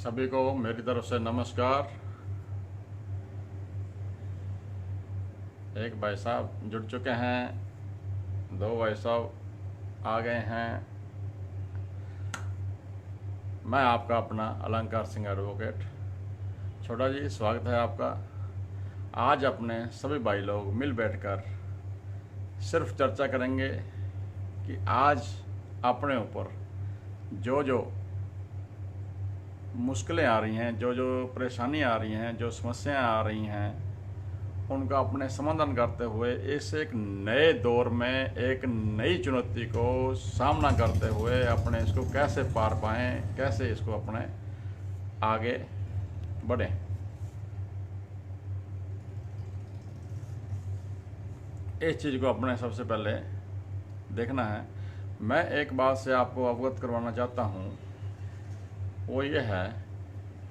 सभी को मेरी तरफ से नमस्कार। एक भाई साहब जुड़ चुके हैं, दो भाई साहब आ गए हैं। मैं आपका अपना अलंकार सिंह एडवोकेट। छोटा जी, स्वागत है आपका। आज अपने सभी भाई लोग मिल बैठकर सिर्फ चर्चा करेंगे कि आज अपने ऊपर जो जो मुश्किलें आ रही हैं, जो जो परेशानियां आ रही हैं, जो समस्याएं आ रही हैं, उनका अपने समाधान करते हुए इस एक नए दौर में एक नई चुनौती को सामना करते हुए अपने इसको कैसे पार पाएं, कैसे इसको अपने आगे बढ़ें। इस चीज़ को अपने सबसे पहले देखना है। मैं एक बात से आपको अवगत करवाना चाहता हूँ, वो ये है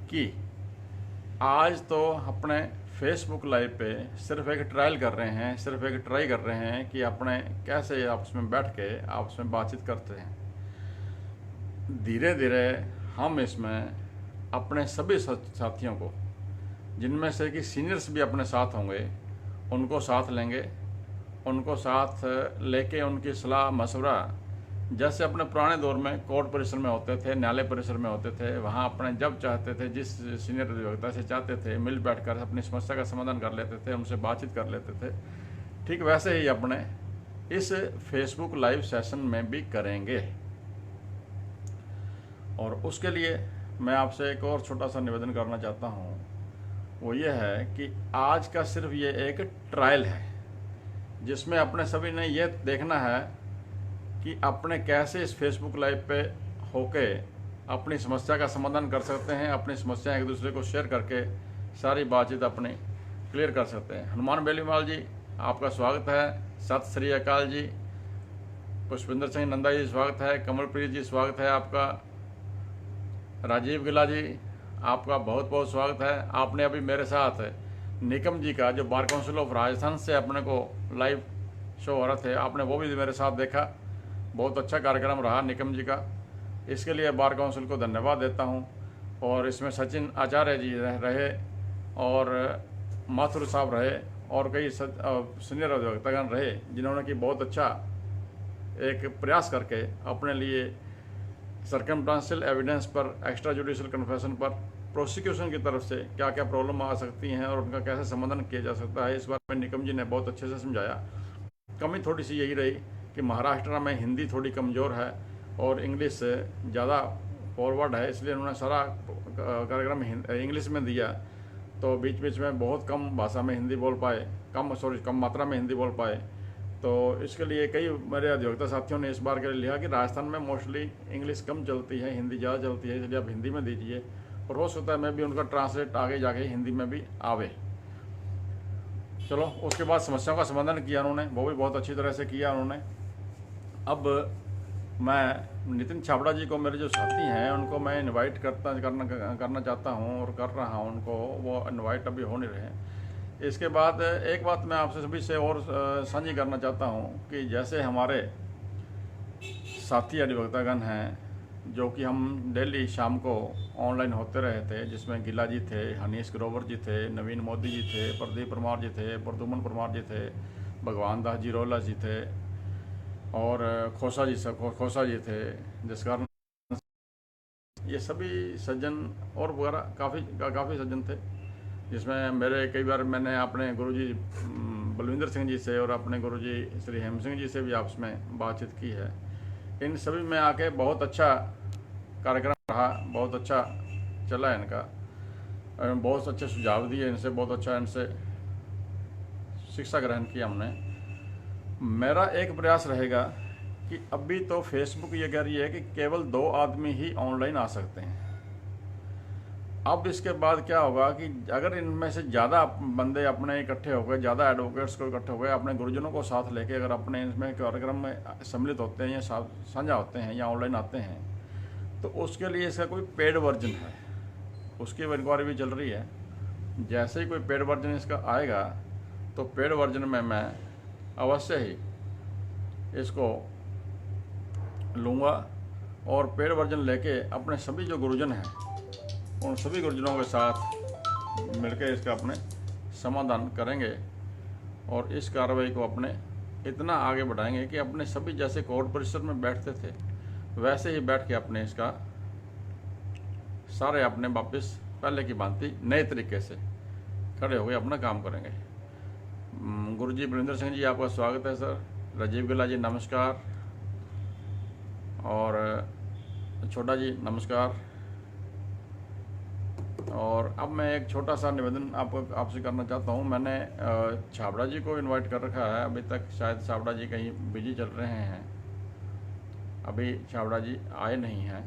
कि आज तो अपने फेसबुक लाइव पे सिर्फ एक ट्रायल कर रहे हैं, सिर्फ एक ट्राई कर रहे हैं कि अपने कैसे आपस में बैठ के आपस में बातचीत करते हैं। धीरे धीरे हम इसमें अपने सभी साथियों को, जिनमें से कि सीनियर्स भी अपने साथ होंगे, उनको साथ लेंगे। उनको साथ लेके उनकी सलाह मशवरा, जैसे अपने पुराने दौर में कोर्ट परिसर में होते थे, न्यायालय परिसर में होते थे, वहाँ अपने जब चाहते थे, जिस सीनियर अधिवक्ता से चाहते थे, मिल बैठकर अपनी समस्या का समाधान कर लेते थे, उनसे बातचीत कर लेते थे। ठीक वैसे ही अपने इस फेसबुक लाइव सेशन में भी करेंगे। और उसके लिए मैं आपसे एक और छोटा सा निवेदन करना चाहता हूँ, वो ये है कि आज का सिर्फ ये एक ट्रायल है, जिसमें अपने सभी ने ये देखना है कि अपने कैसे इस फेसबुक लाइव पे होके अपनी समस्या का समाधान कर सकते हैं, अपनी समस्याएं एक दूसरे को शेयर करके सारी बातचीत अपनी क्लियर कर सकते हैं। हनुमान बेलीवाल जी, आपका स्वागत है। सत श्री अकाल जी। पुष्पिंदर सिंह नंदा जी, स्वागत है। कमलप्रीत जी, स्वागत है आपका। राजीव गिला जी, आपका बहुत बहुत स्वागत है। आपने अभी मेरे साथ निकम जी का, जो बार काउंसिल ऑफ राजस्थान से अपने को लाइव शो हो रहे थे, आपने वो भी मेरे साथ देखा। बहुत अच्छा कार्यक्रम रहा निकम जी का। इसके लिए बार काउंसिल को धन्यवाद देता हूं। और इसमें सचिन आचार्य जी रहे और माथुर साहब रहे और कई सीनियर अधिवक्तागण रहे, जिन्होंने कि बहुत अच्छा एक प्रयास करके अपने लिए सर्कमस्टेंशियल एविडेंस पर, एक्स्ट्रा जुडिशियल कन्फेशन पर प्रोसिक्यूशन की तरफ से क्या क्या प्रॉब्लम आ सकती हैं और उनका कैसे समाधान किया जा सकता है, इस बार में निकम जी ने बहुत अच्छे से समझाया। कमी थोड़ी सी यही रही कि महाराष्ट्र में हिंदी थोड़ी कमज़ोर है और इंग्लिश ज़्यादा फॉरवर्ड है, इसलिए उन्होंने सारा कार्यक्रम इंग्लिश में दिया, तो बीच बीच में बहुत कम भाषा में हिंदी बोल पाए, कम मात्रा में हिंदी बोल पाए। तो इसके लिए कई मेरे अधिवक्ता साथियों ने इस बार के लिए लिखा कि राजस्थान में मोस्टली इंग्लिश कम चलती है, हिंदी ज़्यादा चलती है, इसलिए आप हिंदी में दीजिए। और हो सकता है मैं भी उनका ट्रांसलेट आगे जाके हिंदी में भी आवे। चलो, उसके बाद समस्याओं का समाधान किया उन्होंने, वो भी बहुत अच्छी तरह से किया उन्होंने। अब मैं नितिन छाबड़ा जी को, मेरे जो साथी हैं, उनको मैं इनवाइट करना चाहता हूं और कर रहा हूं उनको। वो इनवाइट अभी हो नहीं रहे। इसके बाद एक बात मैं आपसे सभी से और साझी करना चाहता हूं कि जैसे हमारे साथी अधिवक्तागण हैं, जो कि हम डेली शाम को ऑनलाइन होते रहे थे, जिसमें गिला जी थे, हनीश ग्रोवर जी थे, नवीन मोदी जी थे, प्रदीप परमार जी थे, प्रदुमन परमार जी थे, भगवान दास जी रोला जी थे और खोसा जी थे, जिस कारण ये सभी सज्जन और वगैरह काफ़ी सज्जन थे, जिसमें मेरे कई बार मैंने अपने गुरुजी बलविंदर सिंह जी से और अपने गुरुजी श्री हेम सिंह जी से भी आपस में बातचीत की है। इन सभी में आके बहुत अच्छा कार्यक्रम रहा, बहुत अच्छा चला इनका, बहुत अच्छे सुझाव दिए इनसे, बहुत अच्छा इनसे शिक्षा ग्रहण किया हमने। मेरा एक प्रयास रहेगा कि अभी तो फेसबुक ये कह रही है कि केवल 2 आदमी ही ऑनलाइन आ सकते हैं। अब इसके बाद क्या होगा कि अगर इनमें से ज़्यादा बंदे अपने इकट्ठे हो गए, ज़्यादा एडवोकेट्स को इकट्ठे हो गए, अपने गुरुजनों को साथ लेके अगर अपने इसमें कार्यक्रम में सम्मिलित होते हैं या साझा होते हैं या ऑनलाइन आते हैं, तो उसके लिए इसका कोई पेड वर्जन है, उसकी इंक्वायरी भी चल रही है। जैसे ही कोई पेड वर्जन इसका आएगा, तो पेड वर्जन में मैं अवश्य ही इसको लूँगा और पेड वर्जन लेके अपने सभी जो गुरुजन हैं उन सभी गुरुजनों के साथ मिलकर इसका अपने समाधान करेंगे और इस कार्रवाई को अपने इतना आगे बढ़ाएंगे कि अपने सभी जैसे कोर्ट परिसर में बैठते थे वैसे ही बैठ के अपने इसका सारे अपने वापस पहले की भांति नए तरीके से खड़े हो गए अपना काम करेंगे। गुरुजी बलिंदर सिंह जी आपका स्वागत है सर। राजीव गिला जी नमस्कार और छोटा जी नमस्कार। और अब मैं एक छोटा सा निवेदन आपसे करना चाहता हूँ। मैंने छाबड़ा जी को इनवाइट कर रखा है, अभी तक शायद छाबड़ा जी कहीं बिजी चल रहे हैं, अभी छाबड़ा जी आए नहीं हैं।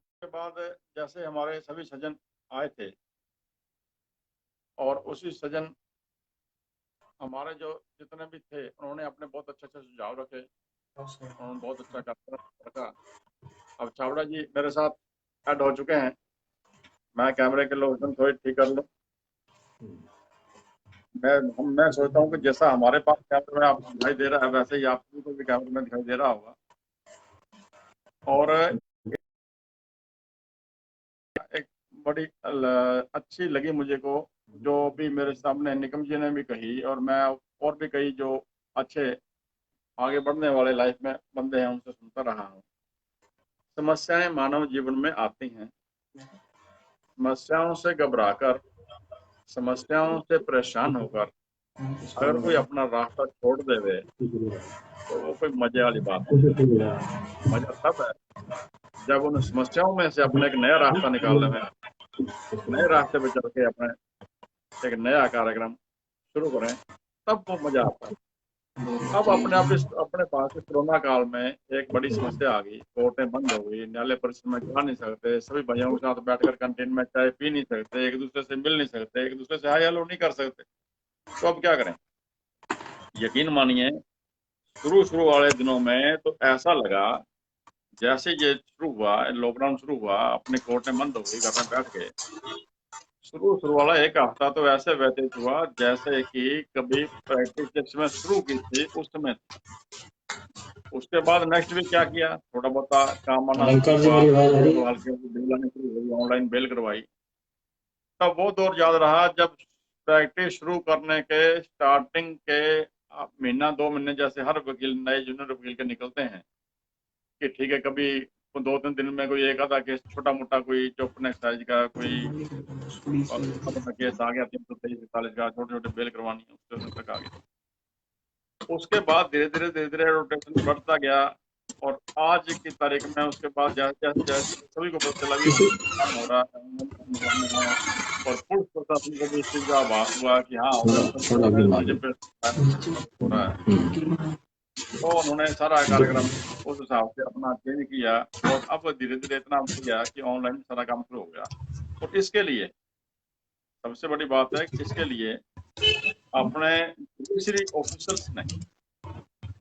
उसके बाद जैसे हमारे सभी सज्जन आए थे और उसी सज्जन हमारे जो जितने भी थे उन्होंने अपने बहुत अच्छे अच्छे सुझाव रखे, उन्होंने बहुत अच्छा रखा। अब छाबड़ा जी मेरे साथ ऐड हो चुके हैं, मैं कैमरे के लोकेशन थोड़ी ठीक कर लूँ। मैं सोचता हूँ कि जैसा हमारे पास कैमरे में आपको दिखाई दे रहा है वैसे ही आपको भी कैमरे में दिखाई दे रहा होगा। और एक बड़ी अच्छी लगी मुझे को जो भी मेरे सामने निकम जी ने भी कही और मैं और भी कई जो अच्छे आगे बढ़ने वाले लाइफ में बंदे हैं उनसे सुनता रहा हूँ। समस्याएं मानव जीवन में आती हैं, समस्याओं से घबराकर, समस्याओं से परेशान होकर अगर कोई अपना रास्ता छोड़ देवे तो वो कोई मजे वाली बात है। मजा तब है जब उन समस्याओं में से अपने एक नया रास्ता निकालने में, नए रास्ते पे चल के अपने एक नया कार्यक्रम शुरू करें, तब वो मजा आता है। अब अपने पास कोरोना काल में एक बड़ी समस्या आ गई, कोर्टें बंद हो गई, न्यायालय परिसर में जा नहीं सकते, सभी भाइयों के साथ बैठकर कैंटीन में चाय पी नहीं सकते, एक दूसरे से मिल नहीं सकते, एक दूसरे से हाय हेलो नहीं कर सकते, तो अब क्या करें? यकीन मानिए शुरू वाले दिनों में तो ऐसा लगा जैसे ये शुरू हुआ, लॉकडाउन शुरू हुआ, अपनी कोर्टें बंद हो गई, घर में बैठ गए, शुरू वाला एक हफ्ता तो ऐसे व्यतीत हुआ जैसे कि कभी प्रैक्टिस जिस समय शुरू की थी उस समय। उसके बाद नेक्स्ट वीक क्या किया, थोड़ा बहुत काम आना शुरू हुआ, हल्के बिल आने शुरू हुई, ऑनलाइन बिल करवाई। तब वो दौर याद रहा जब प्रैक्टिस शुरू करने के स्टार्टिंग के महीना 2 महीने जैसे हर वकील नए जूनियर वकील के निकलते हैं कि ठीक है कभी 2-3 दिन में कोई एक आधा केस छोटा मोटा कोई चौपन एक्साइज का कोई केस आ गया, 323-47 का छोटे छोटे बेल करवानी है उसके तक आ गया। उसके बाद धीरे धीरे रोटेशन बढ़ता गया और आज की तारीख में उसके बाद जैसे सभी को पता चला भी काम हो रहा है और पुलिस प्रशासन को भी इस चीज का आभास हुआ कि हाँ हो रहा है, तो उन्होंने सारा कार्यक्रम उस हिसाब से अपना चेंज किया और अब धीरे धीरे इतना बढ़ गया कि ऑनलाइन सारा काम शुरू हो गया। और इसके लिए सबसे बड़ी बात है कि इसके लिए अपने जुडिशरी ऑफिसर्स ने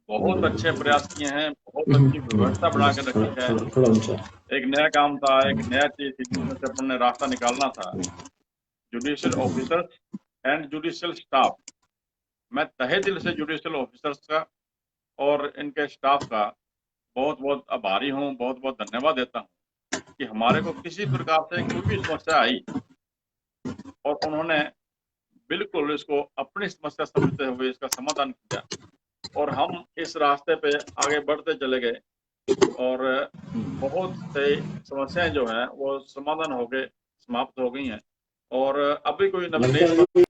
बहुत अच्छे प्रयास किए हैं, बहुत अच्छी व्यवस्था बना के रखी है। एक नया काम था, एक नया चीज थी जिसमें से अपन ने रास्ता निकालना था। Judicial officers and judicial staff, मैं तहे दिल से जुडिशियल ऑफिसर्स का और इनके स्टाफ का बहुत बहुत आभारी हूँ, बहुत बहुत धन्यवाद देता हूँ कि हमारे को किसी प्रकार से कोई भी समस्या आई और उन्होंने बिल्कुल इसको अपनी समस्या समझते हुए इसका समाधान किया और हम इस रास्ते पे आगे बढ़ते चले गए और बहुत से समस्याएं जो है वो समाधान हो गए, समाप्त हो गई हैं। और अभी कोई नई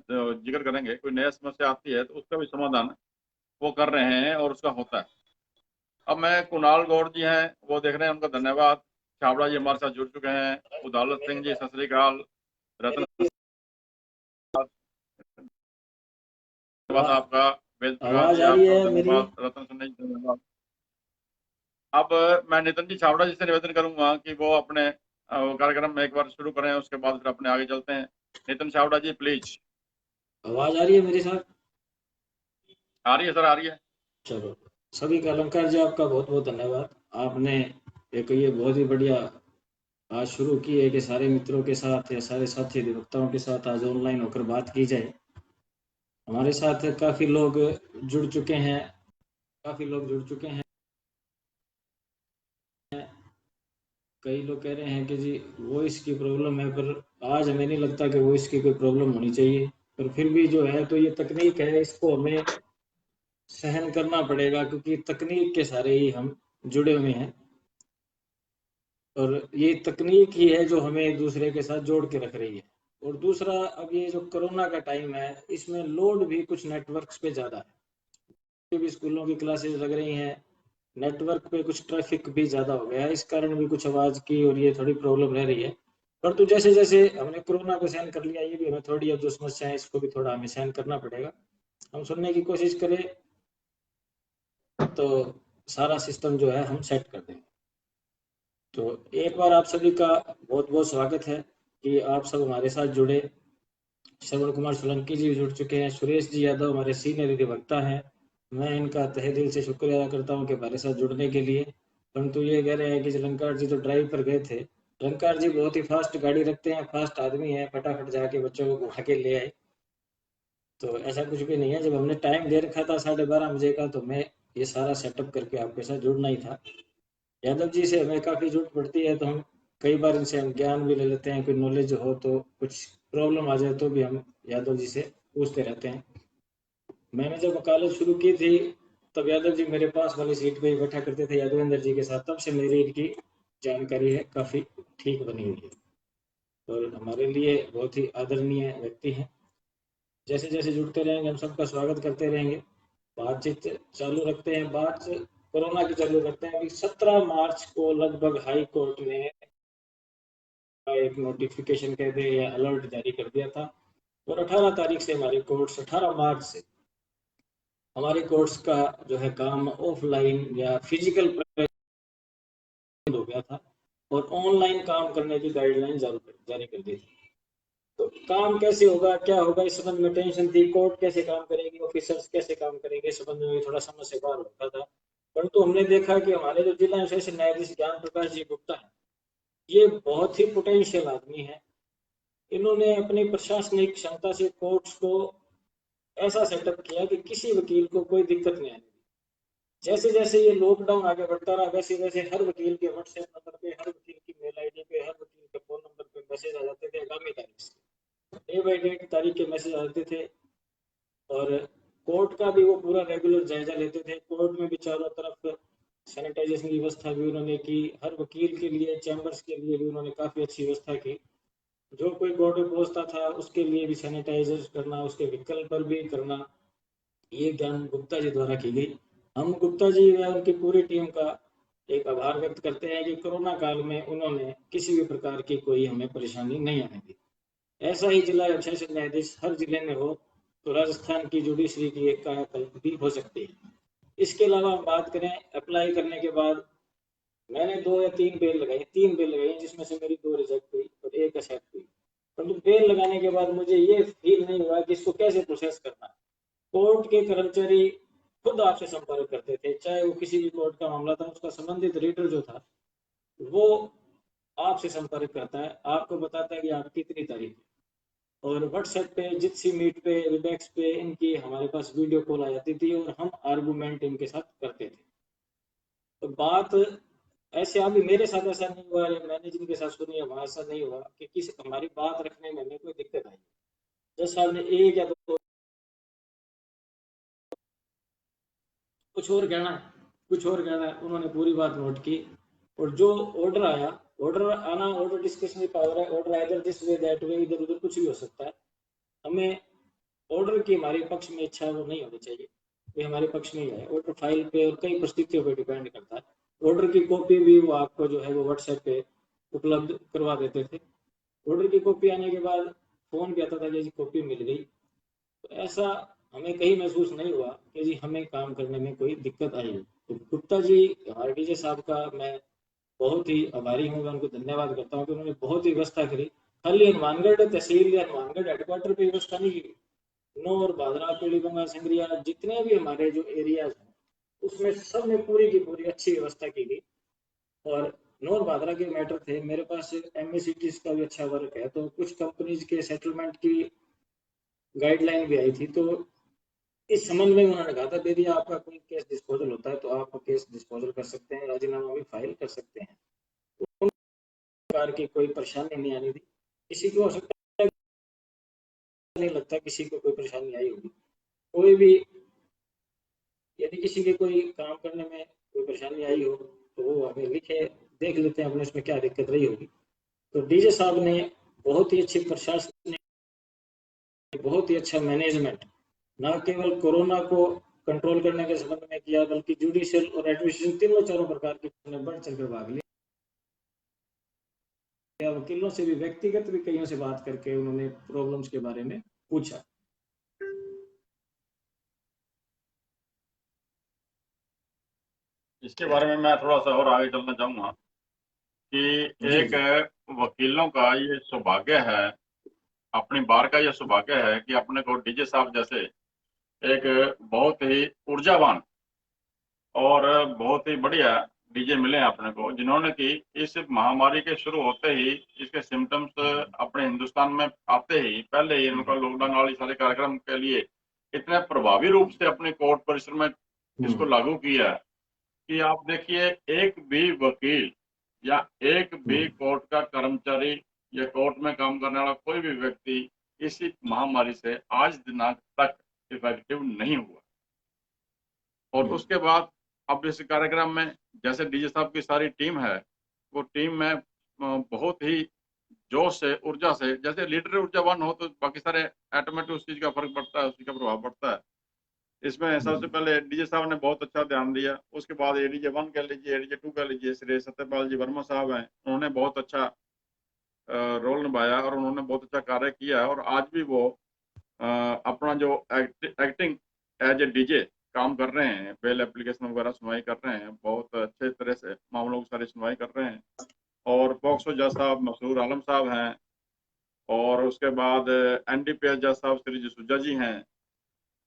जिक्र करेंगे, कोई नया समस्या आती है तो उसका भी समाधान वो कर रहे हैं और उसका होता है। अब मैं कुणाल गौर जी हैं वो देख रहे हैं, उनका धन्यवाद। छाबड़ा जी हमारे साथ जुड़ चुके हैं, उदालत सिंह जी सत श्री अकाल, रतन धन्यवाद आपका, वेद प्रकाश जी आपका धन्यवाद, रतन सिंह जी धन्यवाद। अब मैं नितिन जी छाबड़ा जी से निवेदन करूंगा कि वो अपने कार्यक्रम में एक बार शुरू करें, उसके बाद फिर अपने आगे चलते हैं। नितिन छाबड़ा जी प्लीज। आवाज आ रही है मेरे साथ? आ रही है सर, आ रही है। चलो, सभी का अलंकार जी आपका बहुत बहुत धन्यवाद। आपने एक ये बहुत ही बढ़िया आज शुरू की है कि सारे मित्रों के साथ या सारे साथी अधिवक्ताओं के साथ आज ऑनलाइन होकर बात की जाए। हमारे साथ काफी लोग जुड़ चुके हैं कई लोग कह रहे हैं कि जी वॉइस की प्रॉब्लम है, पर आज हमें नहीं लगता कि वॉइस की कोई प्रॉब्लम होनी चाहिए। पर फिर भी जो है तो ये तकनीक है, इसको हमें सहन करना पड़ेगा, क्योंकि तकनीक के सारे ही हम जुड़े हुए हैं और ये तकनीक ही है जो हमें एक दूसरे के साथ जोड़ के रख रही है। और दूसरा, अब ये जो कोरोना का टाइम है, इसमें लोड भी कुछ नेटवर्क्स पे ज़्यादा है। भी स्कूलों की क्लासेस लग रही हैं, नेटवर्क पे कुछ ट्रैफिक भी ज़्यादा हो गया है, इस कारण भी कुछ आवाज़ की और ये थोड़ी प्रॉब्लम रह रही है। परंतु जैसे जैसे हमने कोरोना को सहन कर लिया, ये भी हमें थोड़ी अब जो समस्या है इसको भी थोड़ा हमें सहन करना पड़ेगा। हम सुनने की कोशिश करें तो सारा सिस्टम जो है हम सेट कर देंगे। तो एक बार आप सभी का बहुत बहुत स्वागत है कि आप सब हमारे साथ जुड़े। श्रवण कुमार सोलंकी जी जुड़ चुके हैं, सुरेश जी यादव हमारे सीनियर अधिवक्ता हैं। मैं इनका तहे दिल से शुक्रिया अदा करता हूँ कि हमारे साथ जुड़ने के लिए। परंतु ये कह रहे हैं कि अलंकार जी तो ड्राइव पर गए थे। अलंकार जी बहुत ही फास्ट गाड़ी रखते हैं, फास्ट आदमी है, फटाफट जाके बच्चों को घुमा के ले आए। तो ऐसा कुछ भी नहीं है, जब हमने टाइम दे रखा था 12:30 बजे का, तो मैं ये सारा सेटअप करके आपके साथ जुड़ना ही था। यादव जी से हमें काफ़ी जरूरत पड़ती है, तो हम कई बार इनसे हम ज्ञान भी ले लेते हैं, कोई नॉलेज हो तो कुछ प्रॉब्लम आ जाए तो भी हम यादव जी से पूछते रहते हैं। मैंने जब वकालत शुरू की थी तब यादव जी मेरे पास वाली सीट पे ही बैठा करते थे यादवेंद्र जी के साथ, तब से मेरी इनकी जानकारी है काफ़ी ठीक बनी हुई है और हमारे लिए बहुत ही आदरणीय व्यक्ति हैं। जैसे जैसे जुड़ते रहेंगे हम सबका स्वागत करते रहेंगे। बातचीत चालू रखते हैं, बात कोरोना की चालू रखते हैं। अभी 17 मार्च को लगभग हाई कोर्ट ने एक नोटिफिकेशन कह दे या अलर्ट जारी कर दिया था और 18 तारीख से हमारी कोर्ट्स, 18 मार्च से हमारी कोर्ट्स का जो है काम ऑफलाइन या फिजिकल हो गया था और ऑनलाइन काम करने की गाइडलाइन जारी कर दी थी। तो काम कैसे होगा, क्या होगा, इस संबंध में टेंशन थी। कोर्ट कैसे काम करेगी, ऑफिसर्स कैसे काम करेंगे, इस संबंध में थोड़ा समझ से बाहर होता था। परंतु हमने देखा कि हमारे जो जिला सेशन न्यायाधीश ज्ञान प्रकाश जी गुप्ता है, ये बहुत ही पोटेंशियल आदमी है। इन्होंने अपनी प्रशासनिक क्षमता से कोर्ट्स को ऐसा सेटअप किया कि किसी वकील को कोई दिक्कत नहीं आने दी। जैसे जैसे ये लॉकडाउन आगे बढ़ता रहा, वैसे वैसे हर वकील के व्हाट्सएप नंबर पे, हर वकील की मेल आईडी पे, हर वकील के फोन नंबर पे मैसेज आ जाते थे आगामी तारीख से, डे बाई डे तारीख के मैसेज आ जाते थे। और कोर्ट का भी वो पूरा रेगुलर जायजा लेते थे। कोर्ट में भी चारों तरफ सैनिटाइजेशन की व्यवस्था भी उन्होंने की, हर वकील के लिए, चैम्बर्स के लिए भी उन्होंने काफ़ी अच्छी व्यवस्था की। जो कोई कोर्ट में पहुंचता था उसके लिए भी सैनिटाइजर करना, उसके विकल्प पर भी करना, ये ज्ञान गुप्ता जी द्वारा की गई। हम गुप्ता जी व उनकी पूरी टीम का एक आभार व्यक्त करते हैं कि कोरोना काल में उन्होंने किसी भी प्रकार की कोई हमें परेशानी नहीं आने दी। ऐसा ही जिला सेशन न्यायाधीश हर जिले में हो तो राजस्थान की जुडिशरी की एक कायाकल्प भी हो सकती है। इसके अलावा हम बात करें अप्लाई करने के बाद, मैंने 2 या 3 बेल लगाई, 3 बेल लगाई जिसमें से मेरी 2 रिजेक्ट हुई और 1 एक्सेप्ट हुई। परंतु बेल लगाने के बाद मुझे ये फील नहीं हुआ कि इसको कैसे प्रोसेस करना है। कोर्ट के कर्मचारी खुद आपसे संपर्क करते थे, चाहे वो किसी भी कोर्ट का मामला था, उसका संबंधित रीडर जो था वो आपसे संपर्क करता है, आपको बताता है कि आप कितनी तारीख है। और व्हाट्सएप पे, जितसी मीट पे, वेबएक्स पे इनकी हमारे पास वीडियो कॉल आ जाती थी और हम आर्गूमेंट इनके साथ करते थे। तो बात ऐसे अभी मेरे साथ ऐसा नहीं हुआ या मैंने जिनके साथ सुनी है वहां ऐसा नहीं हुआ कि किसी हमारी बात रखने में हमें कोई दिक्कत आई। जज साहब ने एक या दो कुछ और कहना है, कुछ और कहना है, उन्होंने पूरी बात नोट की और जो ऑर्डर आया, ऑर्डर आना, ऑर्डर डिस्कशन पावर है, order either this way that way, इधर उधर कुछ भी हो सकता है। हमें ऑर्डर की हमारे पक्ष में इच्छा वो नहीं होनी चाहिए, ये हमारे पक्ष में ही है। ऑर्डर फाइल पे और कई परिस्थितियों पर डिपेंड करता है। ऑर्डर की कॉपी भी वो आपको जो है वो व्हाट्सएप पे उपलब्ध करवा देते थे। ऑर्डर की कॉपी आने के बाद फोन भी आता था कि जी कॉपी मिल गई। तो ऐसा हमें कहीं महसूस नहीं हुआ कि जी हमें काम करने में कोई दिक्कत आई। तो गुप्ता जी, हमारे डीजे साहब का मैं बहुत ही आभारी हूँ, मैं उनको धन्यवाद करता हूँ कि उन्होंने बहुत ही व्यवस्था करी। खाली हनुमानगढ़ तहसील या हनुमानगढ़ हेडक्वार्टर पे व्यवस्था नहीं की, नौर, भादरा, पीलीबंगा, सिंगरिया, जितने भी हमारे जो एरियाज हैं उसमें सब में पूरी की पूरी अच्छी व्यवस्था की गई। और नौर भादरा के मैटर थे, मेरे पास एमएससीटीज का भी अच्छा वर्क है, तो कुछ कंपनीज के सेटलमेंट की गाइडलाइन भी आई थी। तो इस संबंध में उन्होंने कहा था यदि आपका कोई केस डिस्पोजल होता है तो आप केस डिस्पोजल कर सकते हैं, राजीनामा भी फाइल कर सकते हैं। प्रकार की कोई परेशानी नहीं आनी थी। किसी को हो सकता है, नहीं लगता किसी को कोई परेशानी आई होगी। कोई भी यदि किसी के कोई काम करने में कोई परेशानी आई हो तो वो हमें लिखे, देख लेते हैं अपने उसमें क्या दिक्कत रही होगी। तो डीजे साहब ने बहुत ही अच्छी प्रशासन, बहुत ही अच्छा मैनेजमेंट, न केवल कोरोना को कंट्रोल करने के संबंध में किया बल्कि जुडिशियल और एडमिनिस्ट्रेशन तीनों चारों प्रकार की बढ़ चढ़ कर भाग लिया। वकीलों से भी, व्यक्तिगत भी कईयों से बात करके उन्होंने प्रॉब्लम्स के बारे में पूछा। इसके बारे में मैं थोड़ा सा और आगे चलना चाहूंगा कि जी एक जी वकीलों का ये सौभाग्य है, अपनी बार का ये सौभाग्य है कि अपने को डीजे साहब जैसे एक बहुत ही ऊर्जावान और बहुत ही बढ़िया डीजे मिले हैं अपने को, जिन्होंने कि इस महामारी के शुरू होते ही, इसके सिम्टम्स अपने हिंदुस्तान में आते ही पहले ही इनका लॉकडाउन वाली सारे कार्यक्रम के लिए इतने प्रभावी रूप से अपने कोर्ट परिसर में इसको लागू किया है कि आप देखिए, एक भी वकील या एक भी कोर्ट का कर्मचारी या कोर्ट में काम करने वाला कोई भी व्यक्ति इसी महामारी से आज दिनांक तक इफेक्टिव नहीं हुआ। और उसके बाद अब इस कार्यक्रम में जैसे डीजे साहब की सारी टीम है, वो टीम में बहुत ही जोश से, ऊर्जा से, जैसे लीडर ऊर्जावान हो तो बाकी सारे ऑटोमेटिक उस चीज का फर्क पड़ता है, उसी का प्रभाव पड़ता है। इसमें सबसे पहले डीजे साहब ने बहुत अच्छा ध्यान दिया। उसके बाद एडीजे 1 कह लीजिए, एडीजे 2 कह लीजिए, श्री सत्यपाल जी वर्मा साहब हैं, उन्होंने बहुत अच्छा रोल निभाया और उन्होंने बहुत अच्छा कार्य किया। और आज भी वो अपना जो एक्टिंग एज ए डीजे काम कर रहे हैं, बेल एप्लीकेशन वगैरह सुनवाई कर रहे हैं, बहुत अच्छे तरह से मामलों की सारी सुनवाई कर रहे हैं। और पॉक्सो जज साहब मसरूर आलम साहब हैं, और उसके बाद एनडीपीएस जज साहब श्री जसूजा जी हैं,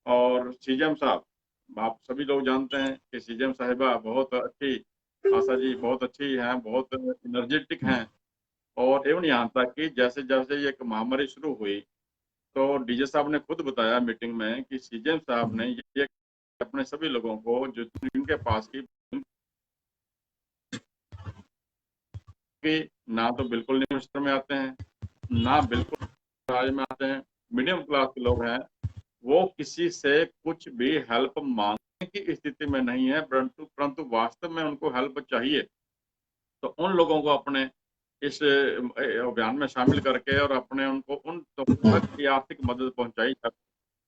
और सीजेम साहब, आप सभी लोग जानते हैं कि सीजेम साहिबा बहुत अच्छी, आशा जी बहुत अच्छी हैं, बहुत एनर्जेटिक हैं। और एवं यहाँ तक कि जैसे जैसे ये महामारी शुरू हुई तो डीजे साहब ने खुद बताया मीटिंग में कि सीजेम साहब ने ये अपने सभी लोगों को जो जिनके पास की ना तो बिल्कुल निम्न में आते हैं, ना बिल्कुल राज में आते हैं, मीडियम क्लास के लोग हैं, वो किसी से कुछ भी हेल्प मांगने की स्थिति में नहीं है, परंतु परंतु वास्तव में उनको हेल्प चाहिए। तो उन लोगों को अपने इस अभियान में शामिल करके और अपने उनको उन तक की आर्थिक मदद पहुंचाई जाए,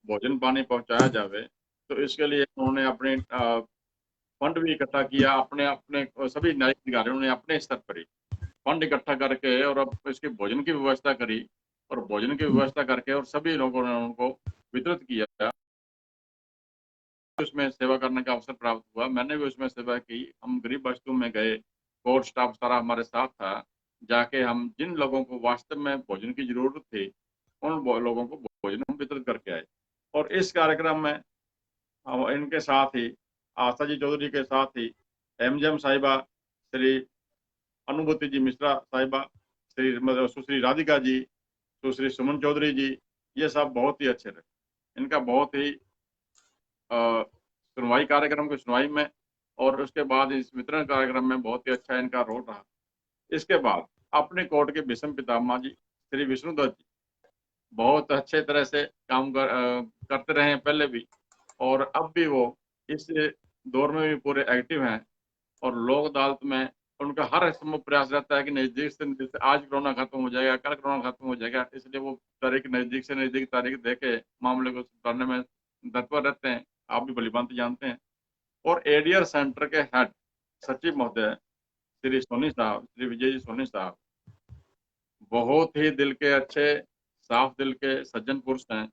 भोजन पानी पहुंचाया जावे। तो इसके लिए उन्होंने अपने फंड भी इकट्ठा किया, अपने अपने सभी न्यायिक अधिकारियों ने अपने स्तर पर ही फंड इकट्ठा करके और अब इसके भोजन की व्यवस्था करी, और भोजन की व्यवस्था करके और सभी लोगों ने उनको वितरित किया। उसमें सेवा करने का अवसर प्राप्त हुआ, मैंने भी उसमें सेवा की। हम गरीब बस्तियों में गए, कोर्ट स्टाफ सारा हमारे साथ था, जाके हम जिन लोगों को वास्तव में भोजन की जरूरत थी उन लोगों को भोजन हम वितरित करके आए। और इस कार्यक्रम में हम इनके साथ ही आशा जी चौधरी के साथ ही एमजेम साहिबा, श्री अनुभूति जी मिश्रा साहिबा, श्री सुश्री राधिका जी, सुश्री सुमन चौधरी जी, ये सब बहुत ही अच्छे रहे। इनका बहुत ही सुनवाई कार्यक्रम की सुनवाई में और उसके बाद इस वितरण कार्यक्रम में बहुत ही अच्छा इनका रोल रहा। इसके बाद अपने कोर्ट के भीष्म पितामह जी श्री विष्णुदत्त जी बहुत अच्छे तरह से काम करते रहे हैं पहले भी, और अब भी वो इस दौर में भी पूरे एक्टिव हैं। और लोक अदालत में उनका हर संभव प्रयास रहता है कि नजदीक से नजदीक, आज कोरोना खत्म हो जाएगा, कल कोरोना खत्म हो जाएगा, इसलिए वो तारीख नजदीक से नजदीक तारीख देके मामले को सुधारने में तत्पर रहते हैं। आप भी भलीभांति जानते हैं। और एडीआर सेंटर के हेड सचिव महोदय श्री सोनी साहब, श्री विजय जी सोनी साहब, बहुत ही दिल के अच्छे, साफ दिल के सज्जन पुरुष हैं।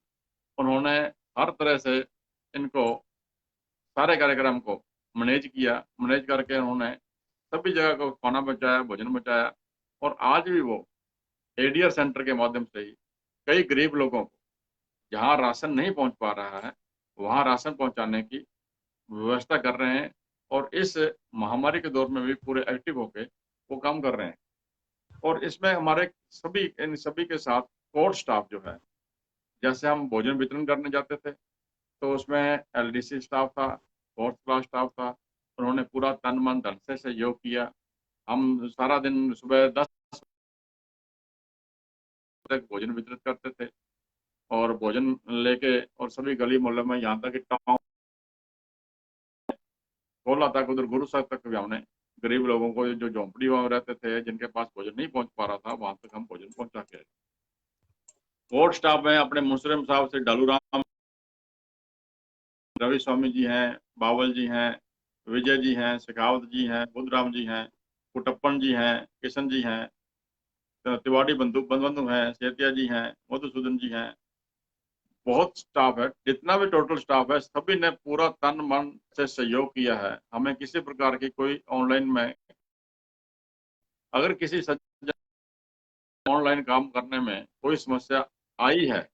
उन्होंने हर तरह से इनको सारे कार्यक्रम को मैनेज किया, मैनेज करके उन्होंने सभी जगह को खाना बचाया, भोजन बचाया। और आज भी वो एडीआर सेंटर के माध्यम से ही कई गरीब लोगों को जहाँ राशन नहीं पहुंच पा रहा है वहाँ राशन पहुंचाने की व्यवस्था कर रहे हैं। और इस महामारी के दौर में भी पूरे एक्टिव होके वो काम कर रहे हैं। और इसमें हमारे सभी, इन सभी के साथ कोर्ट स्टाफ जो है, जैसे हम भोजन वितरण करने जाते थे तो उसमें एलडीसी स्टाफ था, फोर्थ क्लास स्टाफ था, उन्होंने पूरा तन मन धन से सहयोग किया। हम सारा दिन सुबह 10 तक भोजन वितरित करते थे और भोजन लेके और सभी गली मोहल्ले में यहाँ तक कि टाउन खोला तक उधर गुरु साहब तक भी हमने गरीब लोगों को जो झोंपड़ी में रहते थे जिनके पास भोजन नहीं पहुंच पा रहा था वहां तक हम भोजन पहुंचा के आए। और स्टाफ में अपने मुशरम साहब से डालू राम, रवि स्वामी जी हैं, बावल जी हैं, विजय जी हैं, शेखावत जी हैं, बुद्धराम जी हैं, कुटप्पन जी हैं, किशन जी हैं, तिवाड़ी बंधु हैं, सेतिया जी हैं, मधुसूदन जी हैं। बहुत स्टाफ है, जितना भी टोटल स्टाफ है सभी ने पूरा तन मन से सहयोग किया है। हमें किसी प्रकार की कोई ऑनलाइन में अगर किसी ऑनलाइन काम करने में कोई समस्या आई है